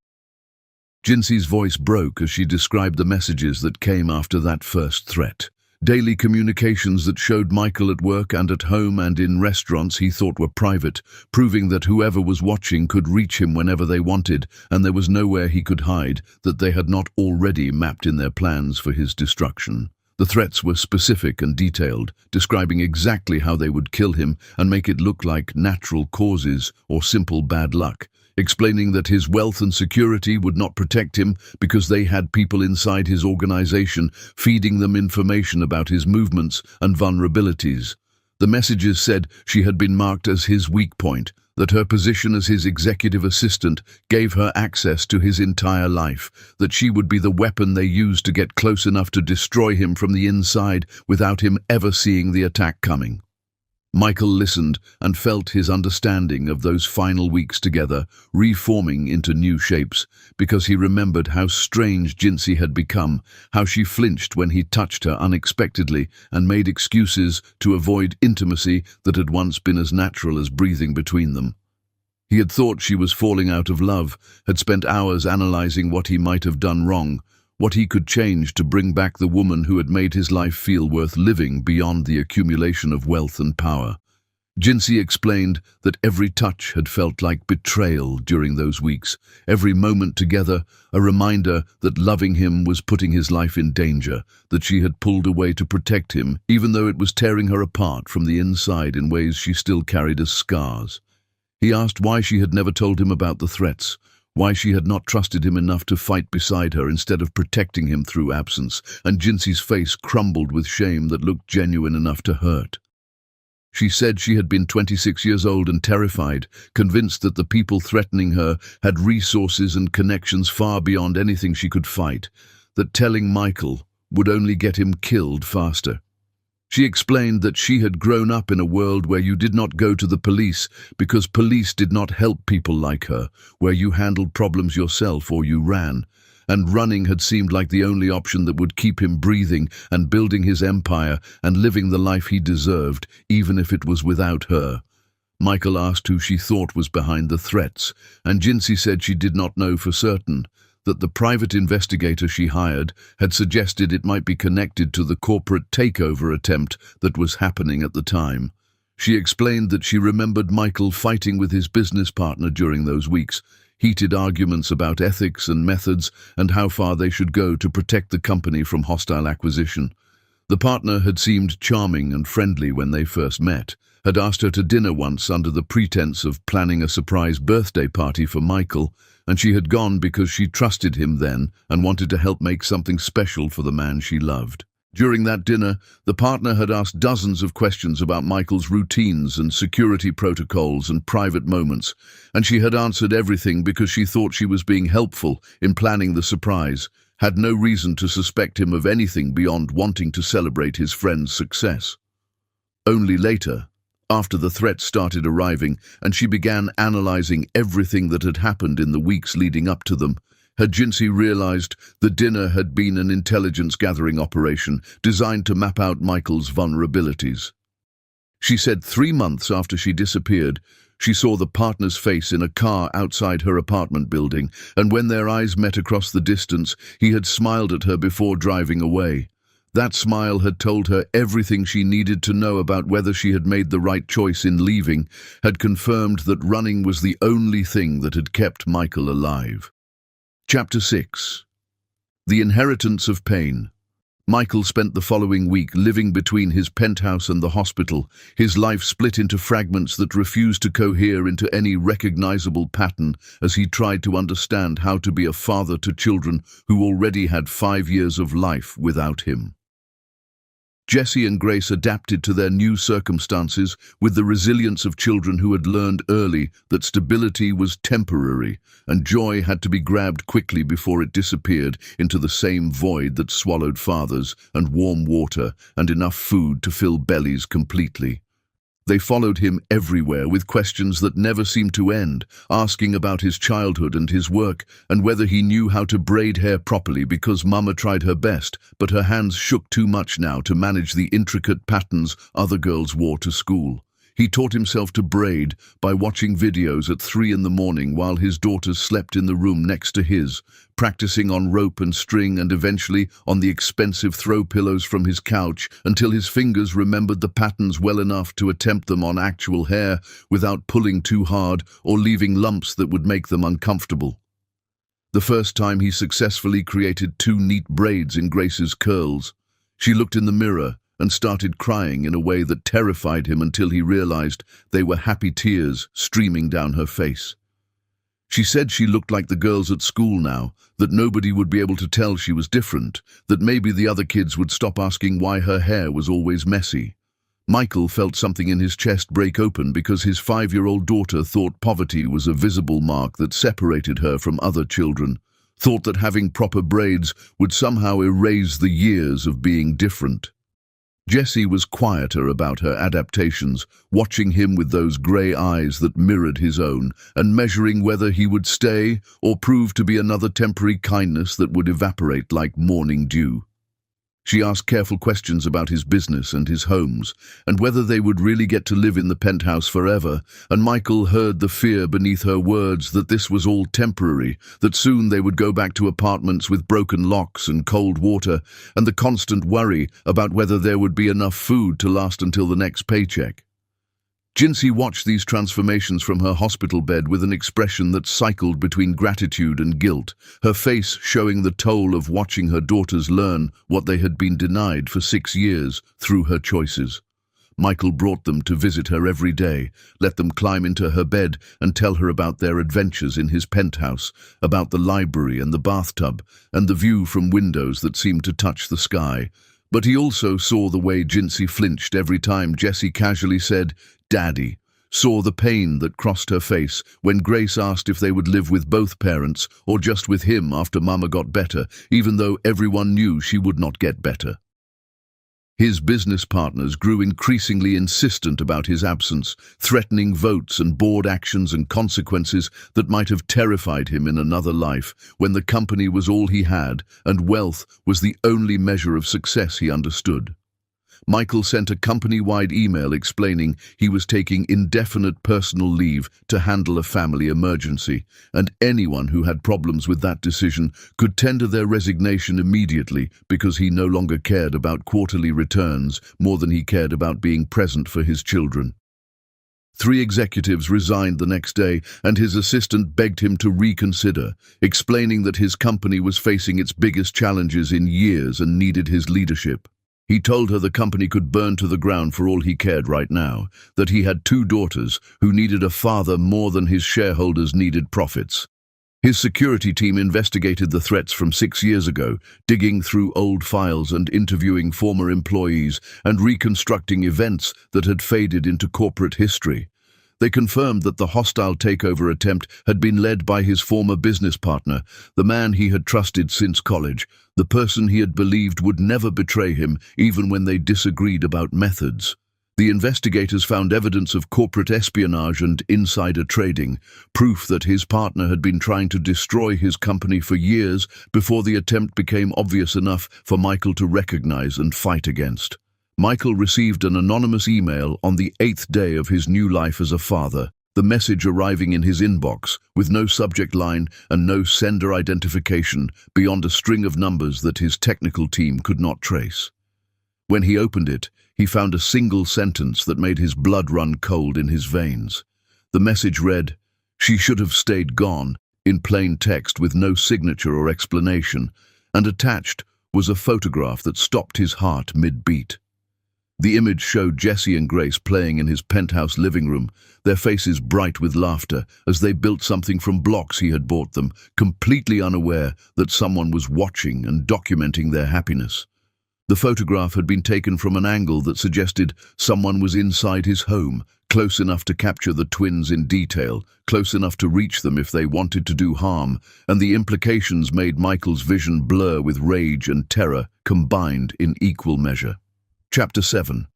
Jinsey's voice broke as she described the messages that came after that first threat. Daily communications that showed Michael at work and at home and in restaurants he thought were private, proving that whoever was watching could reach him whenever they wanted, and there was nowhere he could hide that they had not already mapped in their plans for his destruction. The threats were specific and detailed, describing exactly how they would kill him and make it look like natural causes or simple bad luck, explaining that his wealth and security would not protect him because they had people inside his organization feeding them information about his movements and vulnerabilities. The messages said she had been marked as his weak point, that her position as his executive assistant gave her access to his entire life, that she would be the weapon they used to get close enough to destroy him from the inside without him ever seeing the attack coming. Michael listened and felt his understanding of those final weeks together reforming into new shapes, because he remembered how strange Jinsey had become, how she flinched when he touched her unexpectedly and made excuses to avoid intimacy that had once been as natural as breathing between them. He had thought she was falling out of love, had spent hours analyzing what he might have done wrong, what he could change to bring back the woman who had made his life feel worth living beyond the accumulation of wealth and power. Jinsey explained that every touch had felt like betrayal during those weeks, every moment together a reminder that loving him was putting his life in danger, that she had pulled away to protect him, even though it was tearing her apart from the inside in ways she still carried as scars. He asked why she had never told him about the threats, why she had not trusted him enough to fight beside her instead of protecting him through absence, and Jinsey's face crumbled with shame that looked genuine enough to hurt. She said she had been 26 years old and terrified, convinced that the people threatening her had resources and connections far beyond anything she could fight, that telling Michael would only get him killed faster. She explained that she had grown up in a world where you did not go to the police because police did not help people like her, where you handled problems yourself or you ran, and running had seemed like the only option that would keep him breathing and building his empire and living the life he deserved, even if it was without her. Michael asked who she thought was behind the threats, and Jinsey said she did not know for certain, that the private investigator she hired had suggested it might be connected to the corporate takeover attempt that was happening at the time. She explained that she remembered Michael fighting with his business partner during those weeks, heated arguments about ethics and methods and how far they should go to protect the company from hostile acquisition. The partner had seemed charming and friendly when they first met, had asked her to dinner once under the pretense of planning a surprise birthday party for Michael, and she had gone because she trusted him then and wanted to help make something special for the man she loved. During that dinner, the partner had asked dozens of questions about Michael's routines and security protocols and private moments, and she had answered everything because she thought she was being helpful in planning the surprise, had no reason to suspect him of anything beyond wanting to celebrate his friend's success. Only later, after the threats started arriving and she began analyzing everything that had happened in the weeks leading up to them, had Jinsey realized the dinner had been an intelligence-gathering operation designed to map out Michael's vulnerabilities. She said 3 months after she disappeared, she saw the partner's face in a car outside her apartment building, and when their eyes met across the distance, he had smiled at her before driving away. That smile had told her everything she needed to know about whether she had made the right choice in leaving, had confirmed that running was the only thing that had kept Michael alive. Chapter 6. The Inheritance of Pain. Michael spent the following week living between his penthouse and the hospital, his life split into fragments that refused to cohere into any recognizable pattern as he tried to understand how to be a father to children who already had 5 years of life without him. Jesse and Grace adapted to their new circumstances with the resilience of children who had learned early that stability was temporary and joy had to be grabbed quickly before it disappeared into the same void that swallowed fathers and warm water and enough food to fill bellies completely. They followed him everywhere with questions that never seemed to end, asking about his childhood and his work, and whether he knew how to braid hair properly because Mama tried her best, but her hands shook too much now to manage the intricate patterns other girls wore to school. He taught himself to braid by watching videos at 3 in the morning while his daughters slept in the room next to his, practicing on rope and string and eventually on the expensive throw pillows from his couch until his fingers remembered the patterns well enough to attempt them on actual hair without pulling too hard or leaving lumps that would make them uncomfortable. The first time he successfully created 2 neat braids in Grace's curls, she looked in the mirror and started crying in a way that terrified him until he realized they were happy tears streaming down her face. She said she looked like the girls at school now, that nobody would be able to tell she was different, that maybe the other kids would stop asking why her hair was always messy. Michael felt something in his chest break open because his 5-year-old daughter thought poverty was a visible mark that separated her from other children, thought that having proper braids would somehow erase the years of being different. Jessie was quieter about her adaptations, watching him with those grey eyes that mirrored his own, and measuring whether he would stay or prove to be another temporary kindness that would evaporate like morning dew. She asked careful questions about his business and his homes, and whether they would really get to live in the penthouse forever, and Michael heard the fear beneath her words that this was all temporary, that soon they would go back to apartments with broken locks and cold water, and the constant worry about whether there would be enough food to last until the next paycheck. Jinsey watched these transformations from her hospital bed with an expression that cycled between gratitude and guilt, her face showing the toll of watching her daughters learn what they had been denied for 6 years through her choices. Michael brought them to visit her every day, let them climb into her bed and tell her about their adventures in his penthouse, about the library and the bathtub, and the view from windows that seemed to touch the sky. But he also saw the way Jinsey flinched every time Jessie casually said, "Daddy," saw the pain that crossed her face when Grace asked if they would live with both parents or just with him after Mama got better, even though everyone knew she would not get better. His business partners grew increasingly insistent about his absence, threatening votes and board actions and consequences that might have terrified him in another life, when the company was all he had and wealth was the only measure of success he understood. Michael sent a company-wide email explaining he was taking indefinite personal leave to handle a family emergency, and anyone who had problems with that decision could tender their resignation immediately because he no longer cared about quarterly returns more than he cared about being present for his children. 3 executives resigned the next day, and his assistant begged him to reconsider, explaining that his company was facing its biggest challenges in years and needed his leadership. He told her the company could burn to the ground for all he cared right now, that he had 2 daughters who needed a father more than his shareholders needed profits. His security team investigated the threats from 6 years ago, digging through old files and interviewing former employees and reconstructing events that had faded into corporate history. They confirmed that the hostile takeover attempt had been led by his former business partner, the man he had trusted since college, the person he had believed would never betray him even when they disagreed about methods. The investigators found evidence of corporate espionage and insider trading, proof that his partner had been trying to destroy his company for years before the attempt became obvious enough for Michael to recognize and fight against. Michael received an anonymous email on the 8th day of his new life as a father, the message arriving in his inbox with no subject line and no sender identification beyond a string of numbers that his technical team could not trace. When he opened it, he found a single sentence that made his blood run cold in his veins. The message read, "She should have stayed gone," in plain text with no signature or explanation, and attached was a photograph that stopped his heart mid-beat. The image showed Jessie and Grace playing in his penthouse living room, their faces bright with laughter as they built something from blocks he had bought them, completely unaware that someone was watching and documenting their happiness. The photograph had been taken from an angle that suggested someone was inside his home, close enough to capture the twins in detail, close enough to reach them if they wanted to do harm, and the implications made Michael's vision blur with rage and terror combined in equal measure. Chapter 7.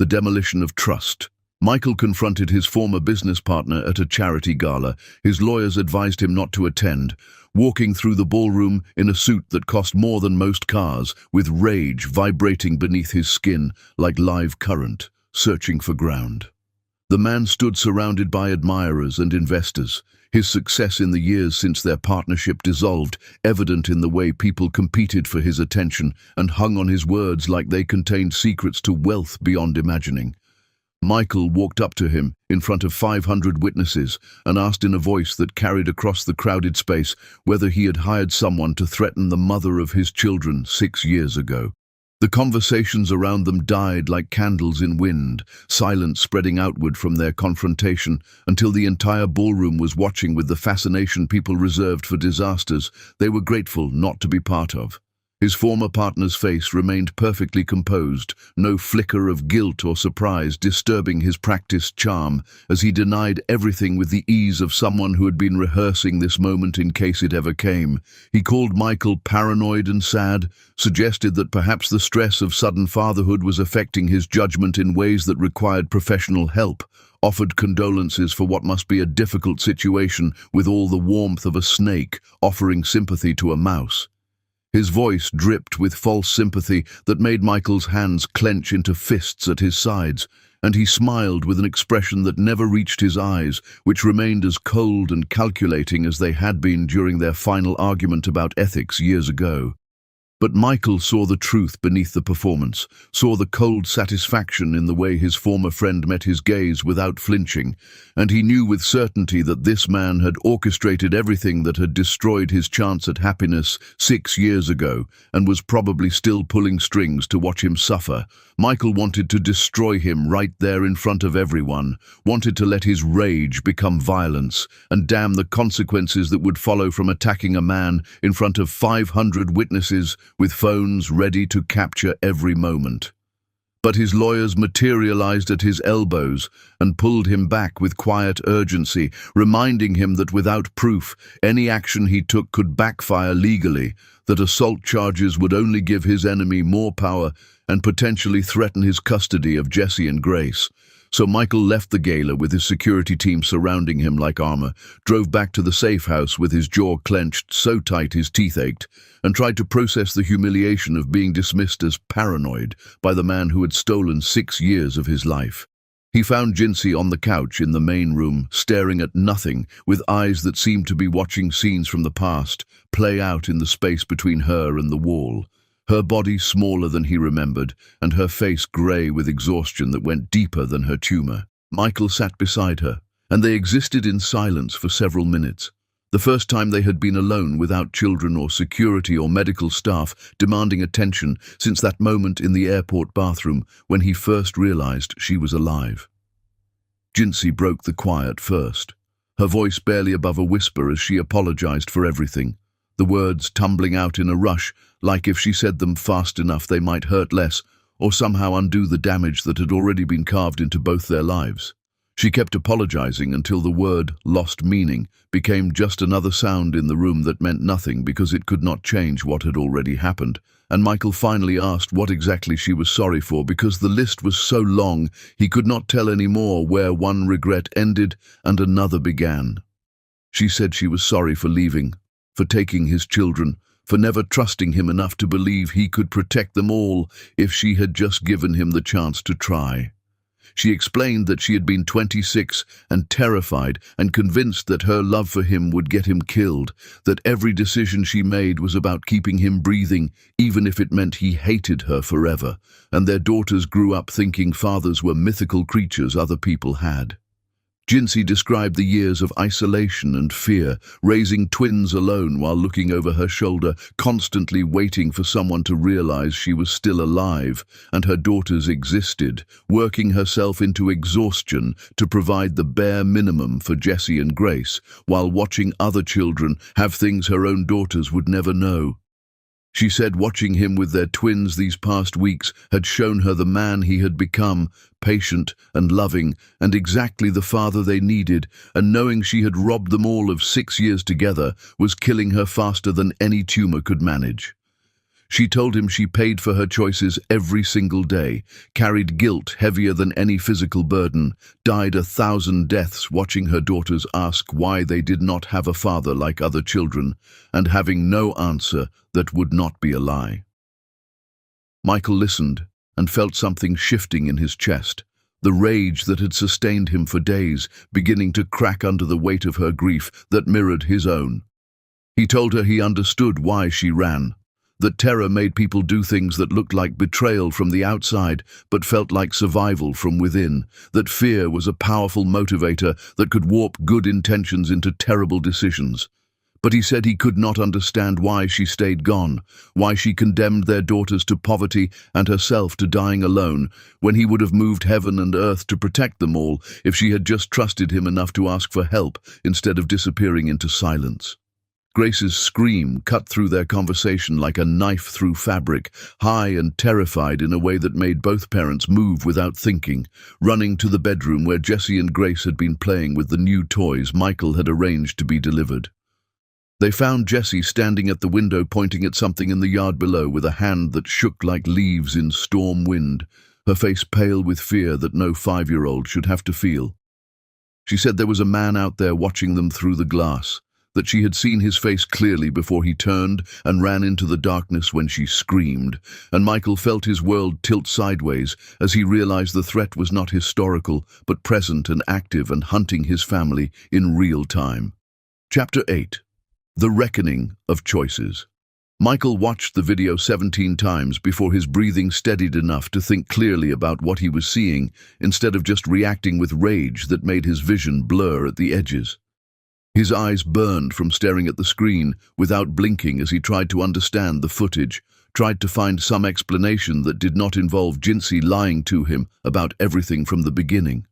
The Demolition of Trust. Michael confronted his former business partner at a charity gala. His lawyers advised him not to attend, walking through the ballroom in a suit that cost more than most cars, with rage vibrating beneath his skin like live current, searching for ground. The man stood surrounded by admirers and investors, his success in the years since their partnership dissolved, evident in the way people competed for his attention and hung on his words like they contained secrets to wealth beyond imagining. Michael walked up to him in front of 500 witnesses and asked in a voice that carried across the crowded space whether he had hired someone to threaten the mother of his children 6 years ago. The conversations around them died like candles in wind, silence spreading outward from their confrontation until the entire ballroom was watching with the fascination people reserved for disasters they were grateful not to be part of. His former partner's face remained perfectly composed, no flicker of guilt or surprise disturbing his practiced charm, as he denied everything with the ease of someone who had been rehearsing this moment in case it ever came. He called Michael paranoid and sad, suggested that perhaps the stress of sudden fatherhood was affecting his judgment in ways that required professional help, offered condolences for what must be a difficult situation with all the warmth of a snake offering sympathy to a mouse. His voice dripped with false sympathy that made Michael's hands clench into fists at his sides, and he smiled with an expression that never reached his eyes, which remained as cold and calculating as they had been during their final argument about ethics years ago. But Michael saw the truth beneath the performance, saw the cold satisfaction in the way his former friend met his gaze without flinching, and he knew with certainty that this man had orchestrated everything that had destroyed his chance at happiness 6 years ago, and was probably still pulling strings to watch him suffer. Michael wanted to destroy him right there in front of everyone, wanted to let his rage become violence, and damn the consequences that would follow from attacking a man in front of 500 witnesses with phones ready to capture every moment. But his lawyers materialized at his elbows and pulled him back with quiet urgency, reminding him that without proof, any action he took could backfire legally, that assault charges would only give his enemy more power and potentially threaten his custody of Jesse and Grace. So Michael left the gala with his security team surrounding him like armor, drove back to the safe house with his jaw clenched so tight his teeth ached, and tried to process the humiliation of being dismissed as paranoid by the man who had stolen 6 years of his life. He found Jinsey on the couch in the main room, staring at nothing, with eyes that seemed to be watching scenes from the past play out in the space between her and the wall. Her body smaller than he remembered, and her face grey with exhaustion that went deeper than her tumor. Michael sat beside her, and they existed in silence for several minutes. The first time they had been alone without children or security or medical staff demanding attention since that moment in the airport bathroom when he first realized she was alive. Jinsey broke the quiet first, her voice barely above a whisper as she apologized for everything, the words tumbling out in a rush, like if she said them fast enough they might hurt less or somehow undo the damage that had already been carved into both their lives. She kept apologizing until the word lost meaning became just another sound in the room that meant nothing because it could not change what had already happened, and Michael finally asked what exactly she was sorry for because the list was so long he could not tell any more where one regret ended and another began. She said she was sorry for leaving, for taking his children, for never trusting him enough to believe he could protect them all if she had just given him the chance to try. She explained that she had been 26 and terrified and convinced that her love for him would get him killed, that every decision she made was about keeping him breathing, even if it meant he hated her forever, and their daughters grew up thinking fathers were mythical creatures other people had. Jinsey described the years of isolation and fear, raising twins alone while looking over her shoulder, constantly waiting for someone to realize she was still alive and her daughters existed, working herself into exhaustion to provide the bare minimum for Jesse and Grace, while watching other children have things her own daughters would never know. She said watching him with their twins these past weeks had shown her the man he had become, patient and loving, and exactly the father they needed, and knowing she had robbed them all of 6 years together was killing her faster than any tumor could manage. She told him she paid for her choices every single day, carried guilt heavier than any physical burden, died 1,000 deaths watching her daughters ask why they did not have a father like other children, and having no answer that would not be a lie. Michael listened and felt something shifting in his chest, the rage that had sustained him for days beginning to crack under the weight of her grief that mirrored his own. He told her he understood why she ran. That terror made people do things that looked like betrayal from the outside but felt like survival from within, that fear was a powerful motivator that could warp good intentions into terrible decisions. But he said he could not understand why she stayed gone, why she condemned their daughters to poverty and herself to dying alone, when he would have moved heaven and earth to protect them all if she had just trusted him enough to ask for help instead of disappearing into silence. Grace's scream cut through their conversation like a knife through fabric, high and terrified in a way that made both parents move without thinking, running to the bedroom where Jessie and Grace had been playing with the new toys Michael had arranged to be delivered. They found Jessie standing at the window pointing at something in the yard below with a hand that shook like leaves in storm wind, her face pale with fear that no 5-year-old should have to feel. She said there was a man out there watching them through the glass, that she had seen his face clearly before he turned and ran into the darkness when she screamed, and Michael felt his world tilt sideways as he realized the threat was not historical, but present and active and hunting his family in real time. Chapter 8. The Reckoning of Choices. Michael watched the video 17 times before his breathing steadied enough to think clearly about what he was seeing, instead of just reacting with rage that made his vision blur at the edges. His eyes burned from staring at the screen without blinking as he tried to understand the footage, tried to find some explanation that did not involve Jinsey lying to him about everything from the beginning.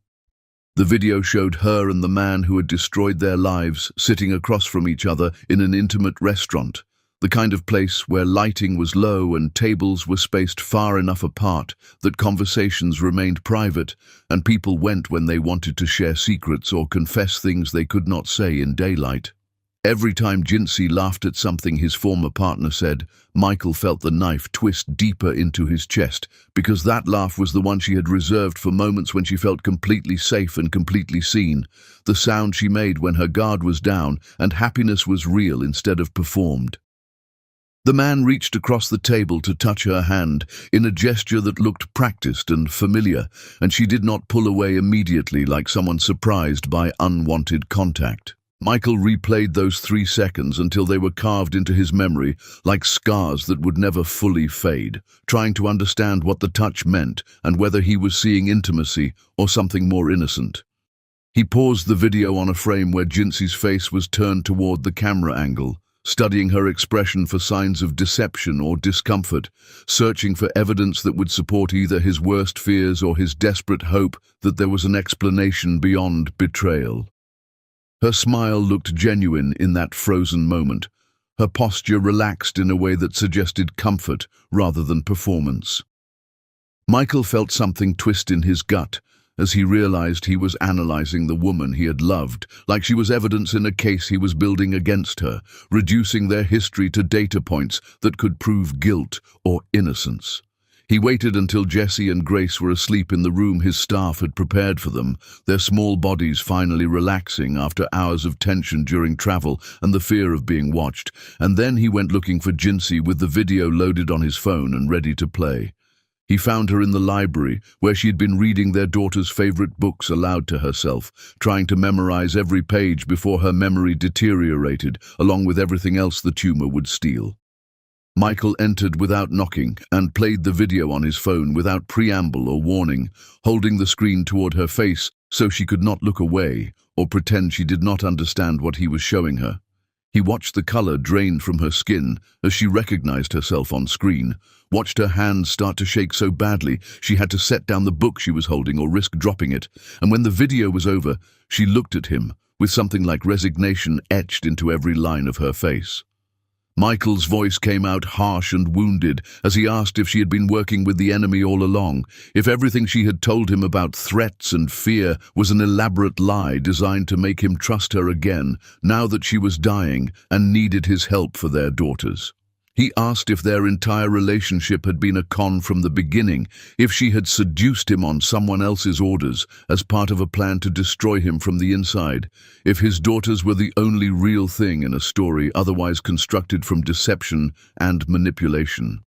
The video showed her and the man who had destroyed their lives sitting across from each other in an intimate restaurant, the kind of place where lighting was low and tables were spaced far enough apart that conversations remained private and people went when they wanted to share secrets or confess things they could not say in daylight. Every time Jinsey laughed at something his former partner said, Michael felt the knife twist deeper into his chest, because that laugh was the one she had reserved for moments when she felt completely safe and completely seen, the sound she made when her guard was down and happiness was real instead of performed. The man reached across the table to touch her hand in a gesture that looked practiced and familiar, and she did not pull away immediately like someone surprised by unwanted contact. Michael replayed those 3 seconds until they were carved into his memory like scars that would never fully fade, trying to understand what the touch meant and whether he was seeing intimacy or something more innocent. He paused the video on a frame where Jinsey's face was turned toward the camera angle, studying her expression for signs of deception or discomfort, searching for evidence that would support either his worst fears or his desperate hope that there was an explanation beyond betrayal. Her smile looked genuine in that frozen moment, her posture relaxed in a way that suggested comfort rather than performance. Michael felt something twist in his gut as he realized he was analyzing the woman he had loved, like she was evidence in a case he was building against her, reducing their history to data points that could prove guilt or innocence. He waited until Jessie and Grace were asleep in the room his staff had prepared for them, their small bodies finally relaxing after hours of tension during travel and the fear of being watched, and then he went looking for Jinsey with the video loaded on his phone and ready to play. He found her in the library, where she had been reading their daughter's favorite books aloud to herself, trying to memorize every page before her memory deteriorated, along with everything else the tumor would steal. Michael entered without knocking and played the video on his phone without preamble or warning, holding the screen toward her face so she could not look away or pretend she did not understand what he was showing her. He watched the color drain from her skin as she recognized herself on screen, watched her hands start to shake so badly she had to set down the book she was holding or risk dropping it, and when the video was over, she looked at him with something like resignation etched into every line of her face. Michael's voice came out harsh and wounded as he asked if she had been working with the enemy all along, if everything she had told him about threats and fear was an elaborate lie designed to make him trust her again, now that she was dying and needed his help for their daughters. He asked if their entire relationship had been a con from the beginning, if she had seduced him on someone else's orders as part of a plan to destroy him from the inside, if his daughters were the only real thing in a story otherwise constructed from deception and manipulation.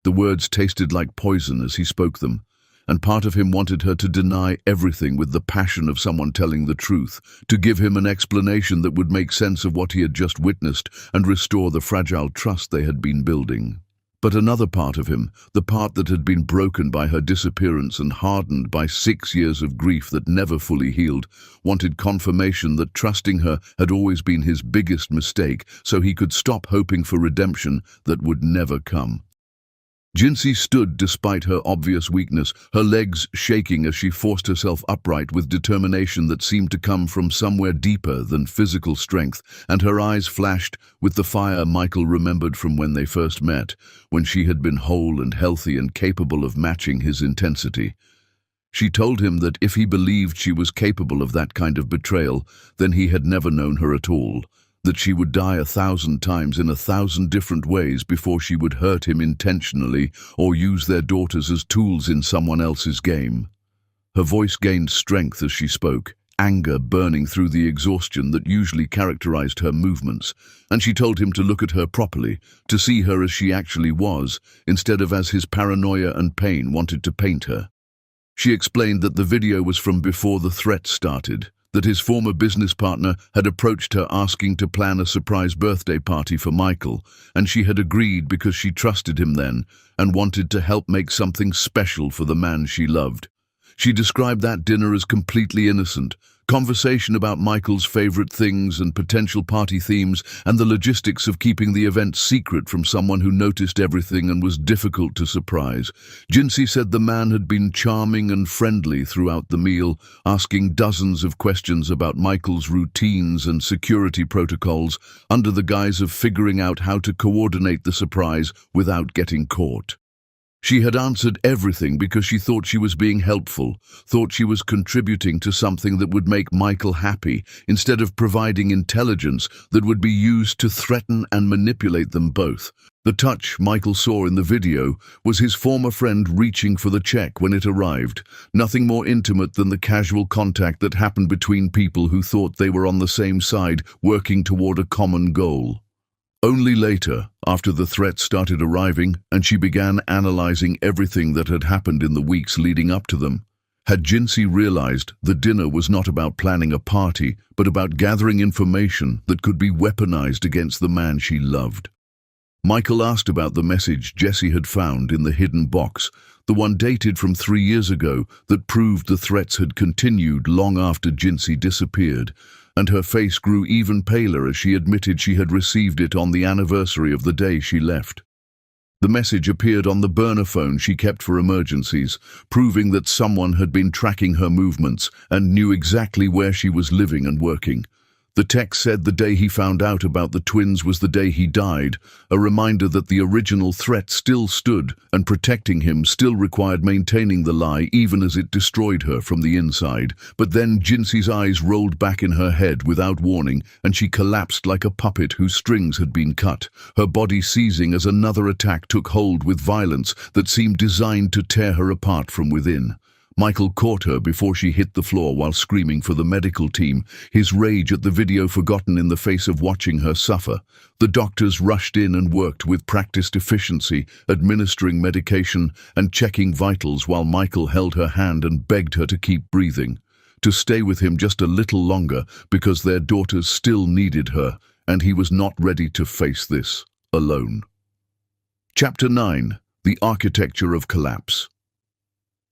The words tasted like poison as he spoke them, and part of him wanted her to deny everything with the passion of someone telling the truth, to give him an explanation that would make sense of what he had just witnessed and restore the fragile trust they had been building. But another part of him, the part that had been broken by her disappearance and hardened by 6 years of grief that never fully healed, wanted confirmation that trusting her had always been his biggest mistake, so he could stop hoping for redemption that would never come. Jinsey stood despite her obvious weakness, her legs shaking as she forced herself upright with determination that seemed to come from somewhere deeper than physical strength, and her eyes flashed with the fire Michael remembered from when they first met, when she had been whole and healthy and capable of matching his intensity. She told him that if he believed she was capable of that kind of betrayal, then he had never known her at all, that she would die 1,000 times in 1,000 different ways before she would hurt him intentionally or use their daughters as tools in someone else's game. Her voice gained strength as she spoke, anger burning through the exhaustion that usually characterized her movements, and she told him to look at her properly, to see her as she actually was, instead of as his paranoia and pain wanted to paint her. She explained that the video was from before the threat started, that his former business partner had approached her asking to plan a surprise birthday party for Michael, and she had agreed because she trusted him then and wanted to help make something special for the man she loved. She described that dinner as completely innocent, conversation about Michael's favorite things and potential party themes, and the logistics of keeping the event secret from someone who noticed everything and was difficult to surprise. Jinsey said the man had been charming and friendly throughout the meal, asking dozens of questions about Michael's routines and security protocols, under the guise of figuring out how to coordinate the surprise without getting caught. She had answered everything because she thought she was being helpful, thought she was contributing to something that would make Michael happy, instead of providing intelligence that would be used to threaten and manipulate them both. The touch Michael saw in the video was his former friend reaching for the check when it arrived, nothing more intimate than the casual contact that happened between people who thought they were on the same side, working toward a common goal. Only later, after the threats started arriving and she began analyzing everything that had happened in the weeks leading up to them, had Jinsey realized the dinner was not about planning a party, but about gathering information that could be weaponized against the man she loved. Michael asked about the message Jesse had found in the hidden box, the one dated from 3 years ago that proved the threats had continued long after Jinsey disappeared, and her face grew even paler as she admitted she had received it on the anniversary of the day she left. The message appeared on the burner phone she kept for emergencies, proving that someone had been tracking her movements and knew exactly where she was living and working. The text said the day he found out about the twins was the day he died, a reminder that the original threat still stood and protecting him still required maintaining the lie even as it destroyed her from the inside. But then Jinsey's eyes rolled back in her head without warning and she collapsed like a puppet whose strings had been cut, her body seizing as another attack took hold with violence that seemed designed to tear her apart from within. Michael caught her before she hit the floor while screaming for the medical team, his rage at the video forgotten in the face of watching her suffer. The doctors rushed in and worked with practiced efficiency, administering medication and checking vitals while Michael held her hand and begged her to keep breathing, to stay with him just a little longer because their daughters still needed her, and he was not ready to face this alone. Chapter 9: The Architecture of Collapse.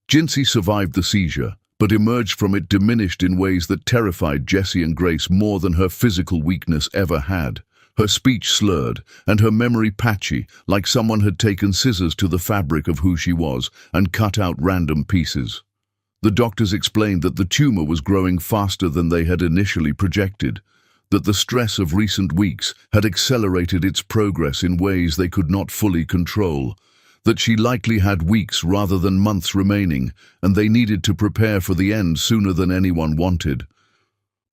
Jinsey survived the seizure, but emerged from it diminished in ways that terrified Jesse and Grace more than her physical weakness ever had. Her speech slurred, and her memory patchy, like someone had taken scissors to the fabric of who she was and cut out random pieces. The doctors explained that the tumor was growing faster than they had initially projected. that the stress of recent weeks had accelerated its progress in ways they could not fully control, that she likely had weeks rather than months remaining, and they needed to prepare for the end sooner than anyone wanted.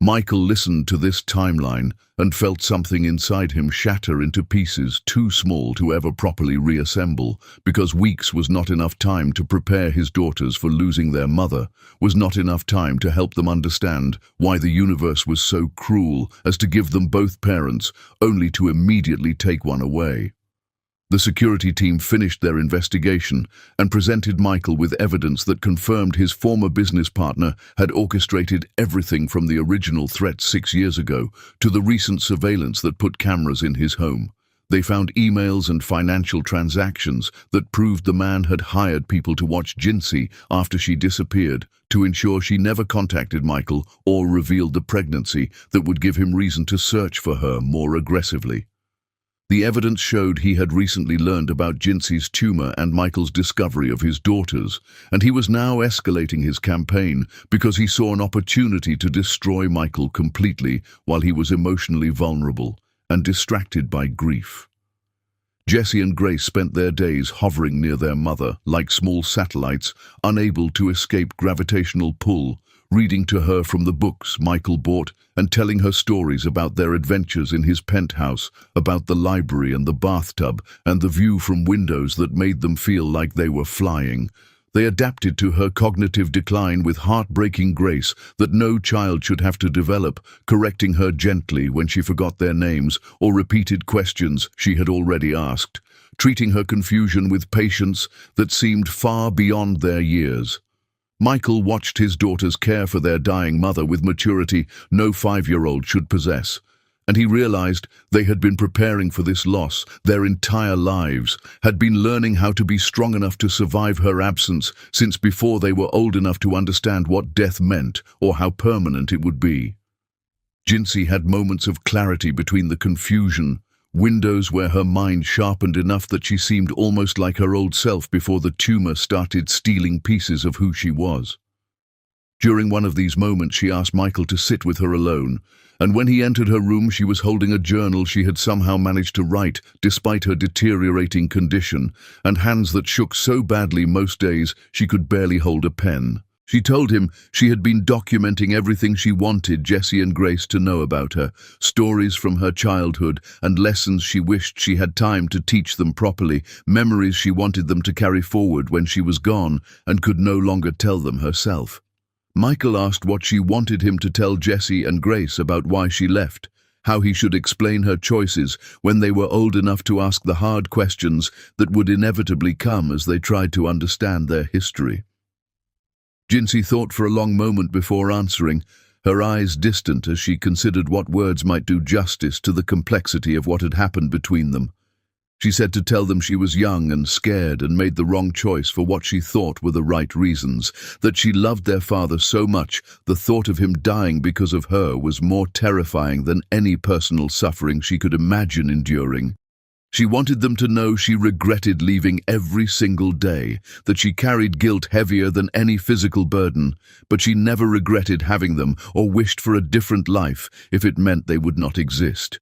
Michael listened to this timeline and felt something inside him shatter into pieces too small to ever properly reassemble, because weeks was not enough time to prepare his daughters for losing their mother, was not enough time to help them understand why the universe was so cruel as to give them both parents, only to immediately take one away. The security team finished their investigation and presented Michael with evidence that confirmed his former business partner had orchestrated everything from the original threat 6 years ago to the recent surveillance that put cameras in his home. They found emails and financial transactions that proved the man had hired people to watch Jinsey after she disappeared to ensure she never contacted Michael or revealed the pregnancy that would give him reason to search for her more aggressively. The evidence showed he had recently learned about Jinsey's tumor and Michael's discovery of his daughters, and he was now escalating his campaign because he saw an opportunity to destroy Michael completely while he was emotionally vulnerable and distracted by grief. Jesse and Grace spent their days hovering near their mother, like small satellites, unable to escape gravitational pull, reading to her from the books Michael bought and telling her stories about their adventures in his penthouse, about the library and the bathtub and the view from windows that made them feel like they were flying. They adapted to her cognitive decline with heartbreaking grace that no child should have to develop, correcting her gently when she forgot their names or repeated questions she had already asked, treating her confusion with patience that seemed far beyond their years. Michael watched his daughters care for their dying mother with maturity no 5-year-old should possess, and he realized they had been preparing for this loss their entire lives, had been learning how to be strong enough to survive her absence since before they were old enough to understand what death meant or how permanent it would be. Jinsey had moments of clarity between the confusion, windows where her mind sharpened enough that she seemed almost like her old self before the tumor started stealing pieces of who she was. During one of these moments she asked Michael to sit with her alone, and when he entered her room she was holding a journal she had somehow managed to write despite her deteriorating condition, and hands that shook so badly most days she could barely hold a pen. She told him she had been documenting everything she wanted Jesse and Grace to know about her, stories from her childhood and lessons she wished she had time to teach them properly, memories she wanted them to carry forward when she was gone and could no longer tell them herself. Michael asked what she wanted him to tell Jesse and Grace about why she left, how he should explain her choices when they were old enough to ask the hard questions that would inevitably come as they tried to understand their history. Jinsey thought for a long moment before answering, her eyes distant as she considered what words might do justice to the complexity of what had happened between them. She said to tell them she was young and scared and made the wrong choice for what she thought were the right reasons, that she loved their father so much the thought of him dying because of her was more terrifying than any personal suffering she could imagine enduring. She wanted them to know she regretted leaving every single day, that she carried guilt heavier than any physical burden, but she never regretted having them or wished for a different life if it meant they would not exist.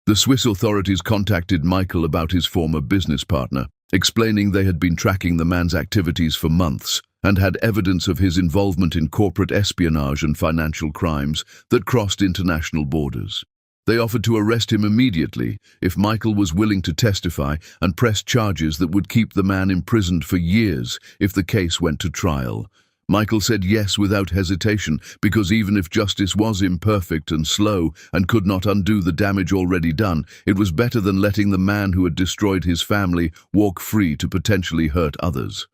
The Swiss authorities contacted Michael about his former business partner, explaining they had been tracking the man's activities for months and had evidence of his involvement in corporate espionage and financial crimes that crossed international borders. They offered to arrest him immediately if Michael was willing to testify and press charges that would keep the man imprisoned for years if the case went to trial. Michael said yes without hesitation, because even if justice was imperfect and slow and could not undo the damage already done, it was better than letting the man who had destroyed his family walk free to potentially hurt others.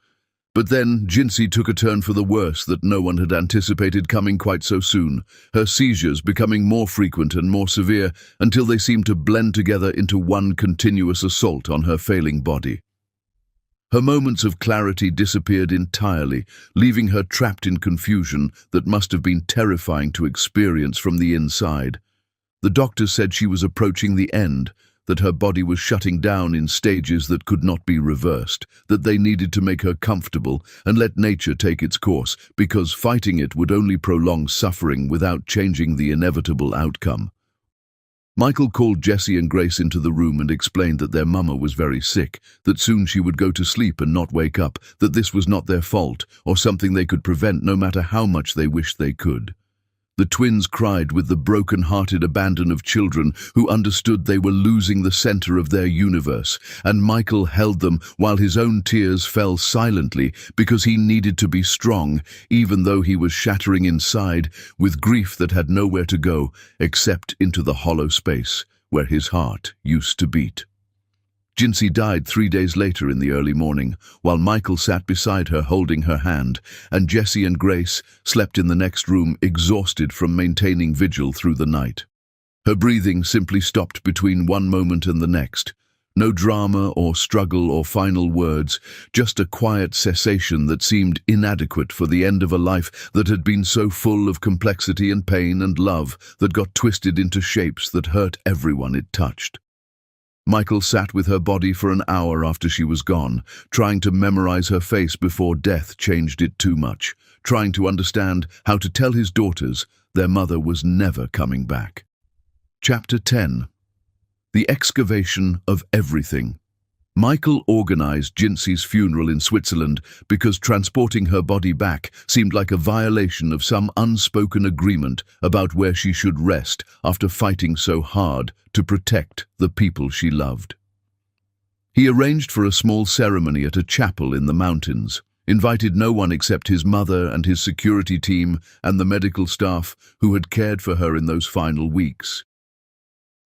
But then Jinsey took a turn for the worse that no one had anticipated coming quite so soon, her seizures becoming more frequent and more severe until they seemed to blend together into one continuous assault on her failing body. Her moments of clarity disappeared entirely, leaving her trapped in confusion that must have been terrifying to experience from the inside. The doctors said she was approaching the end, that her body was shutting down in stages that could not be reversed, that they needed to make her comfortable and let nature take its course, because fighting it would only prolong suffering without changing the inevitable outcome. Michael called Jesse and Grace into the room and explained that their mama was very sick, that soon she would go to sleep and not wake up, that this was not their fault, or something they could prevent no matter how much they wished they could. The twins cried with the broken-hearted abandon of children who understood they were losing the center of their universe, and Michael held them while his own tears fell silently because he needed to be strong, even though he was shattering inside with grief that had nowhere to go except into the hollow space where his heart used to beat. Jinsey died 3 days later in the early morning, while Michael sat beside her holding her hand, and Jesse and Grace slept in the next room exhausted from maintaining vigil through the night. Her breathing simply stopped between one moment and the next. No drama or struggle or final words, just a quiet cessation that seemed inadequate for the end of a life that had been so full of complexity and pain and love that got twisted into shapes that hurt everyone it touched. Michael sat with her body for an hour after she was gone, trying to memorize her face before death changed it too much, trying to understand how to tell his daughters their mother was never coming back. Chapter 10. The Excavation of Everything. Michael organized Jinsey's funeral in Switzerland because transporting her body back seemed like a violation of some unspoken agreement about where she should rest after fighting so hard to protect the people she loved. He arranged for a small ceremony at a chapel in the mountains, invited no one except his mother and his security team and the medical staff who had cared for her in those final weeks.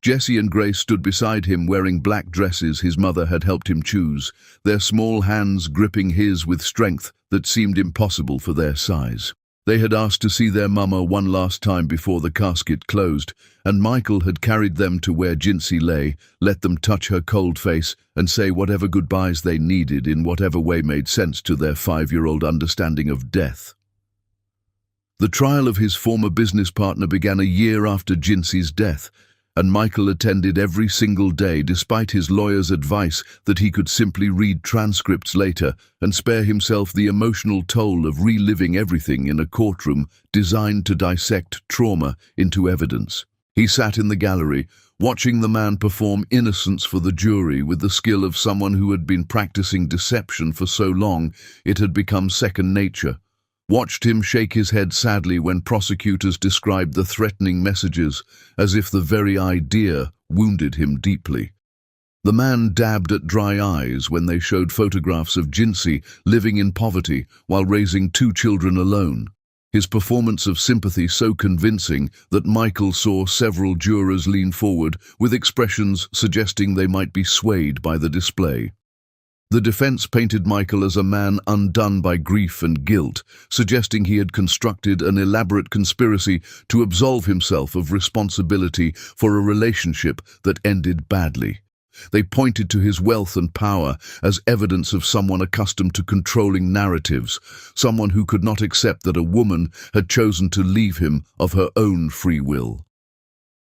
Jesse and Grace stood beside him wearing black dresses his mother had helped him choose, their small hands gripping his with strength that seemed impossible for their size. They had asked to see their mama one last time before the casket closed, and Michael had carried them to where Jinsey lay, let them touch her cold face and say whatever goodbyes they needed in whatever way made sense to their 5-year-old understanding of death. The trial of his former business partner began a year after Jinsey's death, and Michael attended every single day despite his lawyer's advice that he could simply read transcripts later and spare himself the emotional toll of reliving everything in a courtroom designed to dissect trauma into evidence. He sat in the gallery, watching the man perform innocence for the jury with the skill of someone who had been practicing deception for so long it had become second nature. Watched him shake his head sadly when prosecutors described the threatening messages as if the very idea wounded him deeply. The man dabbed at dry eyes when they showed photographs of Jinsey living in poverty while raising 2 children alone. His performance of sympathy so convincing that Michael saw several jurors lean forward with expressions suggesting they might be swayed by the display. The defense painted Michael as a man undone by grief and guilt, suggesting he had constructed an elaborate conspiracy to absolve himself of responsibility for a relationship that ended badly. They pointed to his wealth and power as evidence of someone accustomed to controlling narratives, someone who could not accept that a woman had chosen to leave him of her own free will.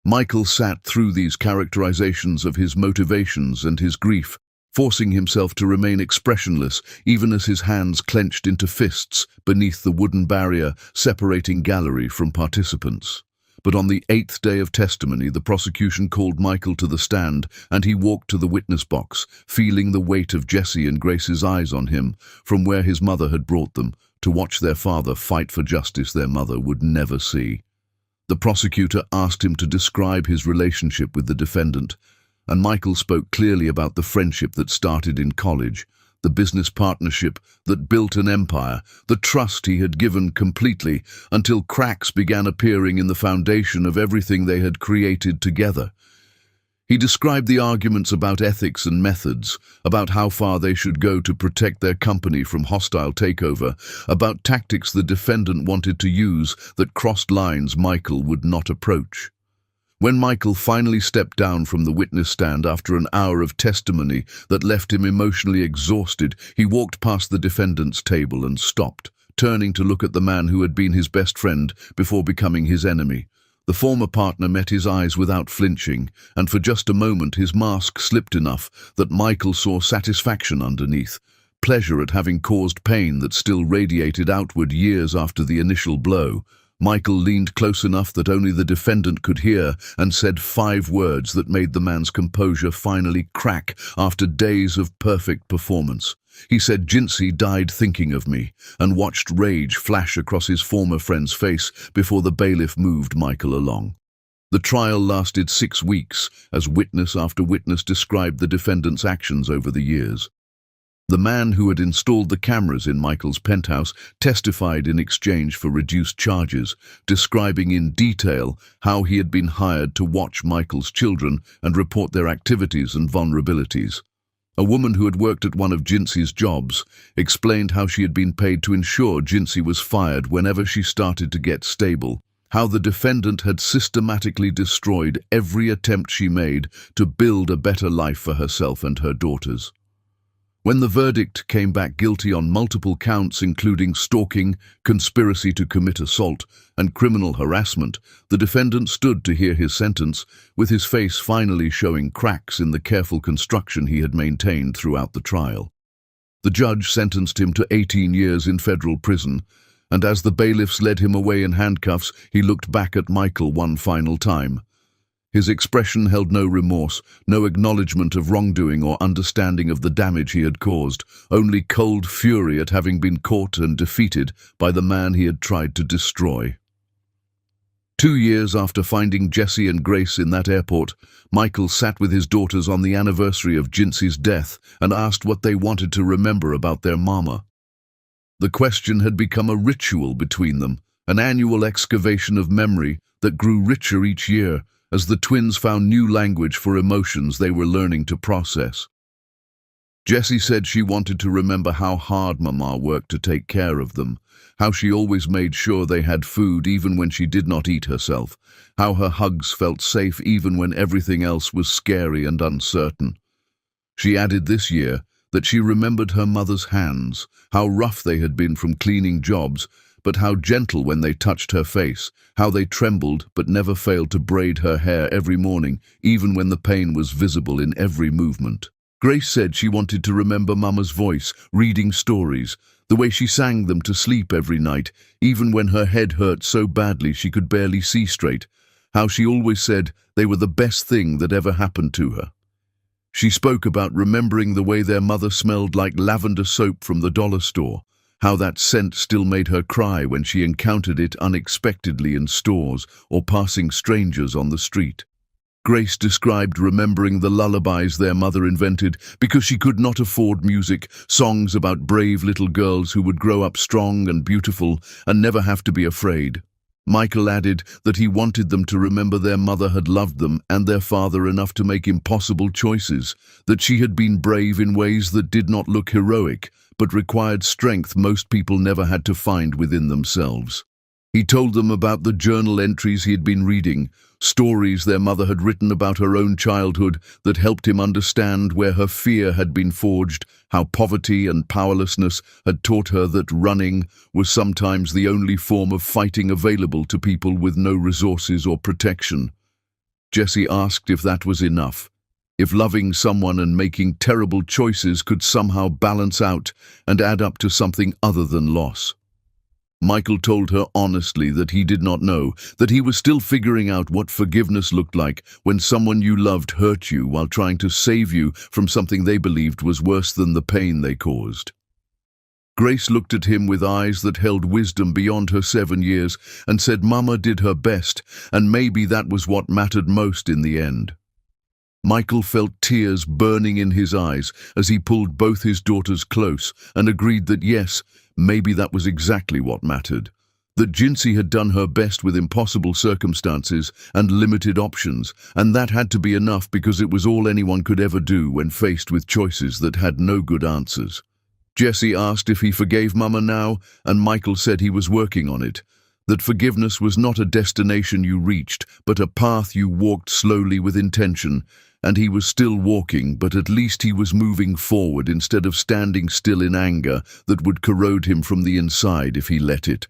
Michael sat through these characterizations of his motivations and his grief, forcing himself to remain expressionless even as his hands clenched into fists beneath the wooden barrier separating gallery from participants. But on the 8th day of testimony, the prosecution called Michael to the stand, and he walked to the witness box, feeling the weight of Jesse and Grace's eyes on him, from where his mother had brought them, to watch their father fight for justice their mother would never see. The prosecutor asked him to describe his relationship with the defendant, and Michael spoke clearly about the friendship that started in college, the business partnership that built an empire, the trust he had given completely until cracks began appearing in the foundation of everything they had created together. He described the arguments about ethics and methods, about how far they should go to protect their company from hostile takeover, about tactics the defendant wanted to use that crossed lines Michael would not approach. When Michael finally stepped down from the witness stand after an hour of testimony that left him emotionally exhausted, he walked past the defendant's table and stopped, turning to look at the man who had been his best friend before becoming his enemy. The former partner met his eyes without flinching, and for just a moment his mask slipped enough that Michael saw satisfaction underneath, pleasure at having caused pain that still radiated outward years after the initial blow. Michael leaned close enough that only the defendant could hear and said 5 words that made the man's composure finally crack after days of perfect performance. He said Jinsey died thinking of me, and watched rage flash across his former friend's face before the bailiff moved Michael along. The trial lasted 6 weeks, as witness after witness described the defendant's actions over the years. The man who had installed the cameras in Michael's penthouse testified in exchange for reduced charges, describing in detail how he had been hired to watch Michael's children and report their activities and vulnerabilities. A woman who had worked at one of Jinsey's jobs explained how she had been paid to ensure Jinsey was fired whenever she started to get stable, how the defendant had systematically destroyed every attempt she made to build a better life for herself and her daughters. When the verdict came back guilty on multiple counts including stalking, conspiracy to commit assault, and criminal harassment, the defendant stood to hear his sentence, with his face finally showing cracks in the careful construction he had maintained throughout the trial. The judge sentenced him to 18 years in federal prison, and as the bailiffs led him away in handcuffs, he looked back at Michael one final time. His expression held no remorse, no acknowledgement of wrongdoing or understanding of the damage he had caused, only cold fury at having been caught and defeated by the man he had tried to destroy. 2 years after finding Jesse and Grace in that airport, Michael sat with his daughters on the anniversary of Jinsey's death and asked what they wanted to remember about their mama. The question had become a ritual between them, an annual excavation of memory that grew richer each year, as the twins found new language for emotions they were learning to process. Jessie said she wanted to remember how hard Mama worked to take care of them, how she always made sure they had food even when she did not eat herself, how her hugs felt safe even when everything else was scary and uncertain. She added this year that she remembered her mother's hands, how rough they had been from cleaning jobs, but how gentle when they touched her face, how they trembled but never failed to braid her hair every morning, even when the pain was visible in every movement. Grace said she wanted to remember Mama's voice, reading stories, the way she sang them to sleep every night, even when her head hurt so badly she could barely see straight, how she always said they were the best thing that ever happened to her. She spoke about remembering the way their mother smelled like lavender soap from the dollar store, how that scent still made her cry when she encountered it unexpectedly in stores or passing strangers on the street. Grace described remembering the lullabies their mother invented because she could not afford music, songs about brave little girls who would grow up strong and beautiful and never have to be afraid. Michael added that he wanted them to remember their mother had loved them and their father enough to make impossible choices, that she had been brave in ways that did not look heroic, but required strength most people never had to find within themselves. He told them about the journal entries he had been reading, stories their mother had written about her own childhood that helped him understand where her fear had been forged, how poverty and powerlessness had taught her that running was sometimes the only form of fighting available to people with no resources or protection. Jesse asked if that was enough, if loving someone and making terrible choices could somehow balance out and add up to something other than loss. Michael told her honestly that he did not know, that he was still figuring out what forgiveness looked like when someone you loved hurt you while trying to save you from something they believed was worse than the pain they caused. Grace looked at him with eyes that held wisdom beyond her 7 years and said Mama did her best, and maybe that was what mattered most in the end. Michael felt tears burning in his eyes as he pulled both his daughters close and agreed that yes, maybe that was exactly what mattered. That Jinsey had done her best with impossible circumstances and limited options, and that had to be enough because it was all anyone could ever do when faced with choices that had no good answers. Jesse asked if he forgave Mama now, and Michael said he was working on it. That forgiveness was not a destination you reached, but a path you walked slowly with intention, and he was still walking, but at least he was moving forward instead of standing still in anger that would corrode him from the inside if he let it.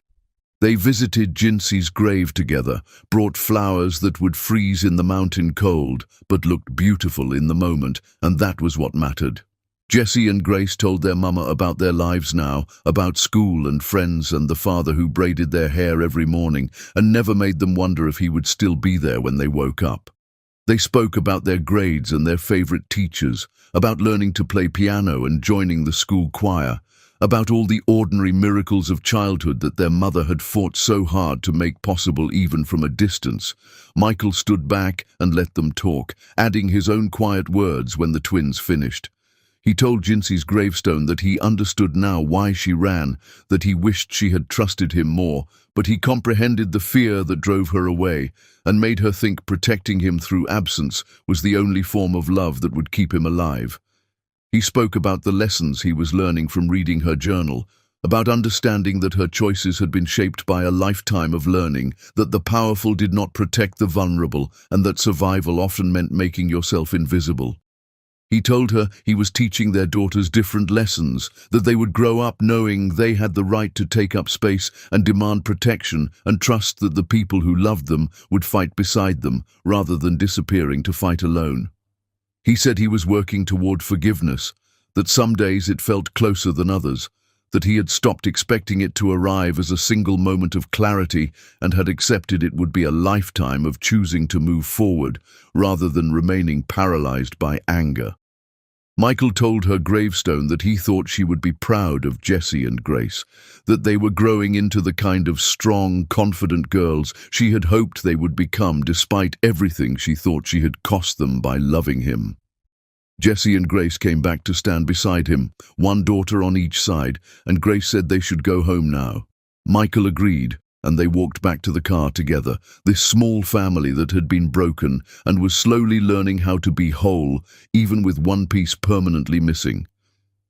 They visited Jinsey's grave together, brought flowers that would freeze in the mountain cold, but looked beautiful in the moment, and that was what mattered. Jesse and Grace told their mama about their lives now, about school and friends and the father who braided their hair every morning and never made them wonder if he would still be there when they woke up. They spoke about their grades and their favorite teachers, about learning to play piano and joining the school choir, about all the ordinary miracles of childhood that their mother had fought so hard to make possible even from a distance. Michael stood back and let them talk, adding his own quiet words when the twins finished. He told Jinsey's gravestone that he understood now why she ran, that he wished she had trusted him more, but he comprehended the fear that drove her away and made her think protecting him through absence was the only form of love that would keep him alive. He spoke about the lessons he was learning from reading her journal, about understanding that her choices had been shaped by a lifetime of learning, that the powerful did not protect the vulnerable, and that survival often meant making yourself invisible. He told her he was teaching their daughters different lessons, that they would grow up knowing they had the right to take up space and demand protection and trust that the people who loved them would fight beside them rather than disappearing to fight alone. He said he was working toward forgiveness, that some days it felt closer than others, that he had stopped expecting it to arrive as a single moment of clarity and had accepted it would be a lifetime of choosing to move forward rather than remaining paralyzed by anger. Michael told her gravestone that he thought she would be proud of Jesse and Grace, that they were growing into the kind of strong, confident girls she had hoped they would become despite everything she thought she had cost them by loving him. Jesse and Grace came back to stand beside him, one daughter on each side, and Grace said they should go home now. Michael agreed, and they walked back to the car together, this small family that had been broken and was slowly learning how to be whole, even with one piece permanently missing.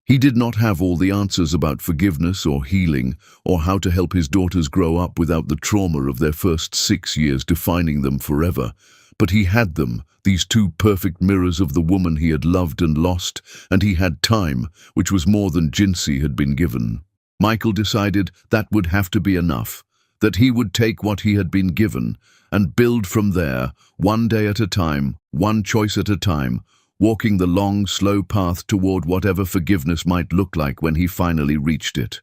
He did not have all the answers about forgiveness or healing, or how to help his daughters grow up without the trauma of their first 6 years defining them forever. But he had them, these two perfect mirrors of the woman he had loved and lost, and he had time, which was more than Jinsey had been given. Michael decided that would have to be enough, that he would take what he had been given and build from there, one day at a time, one choice at a time, walking the long, slow path toward whatever forgiveness might look like when he finally reached it.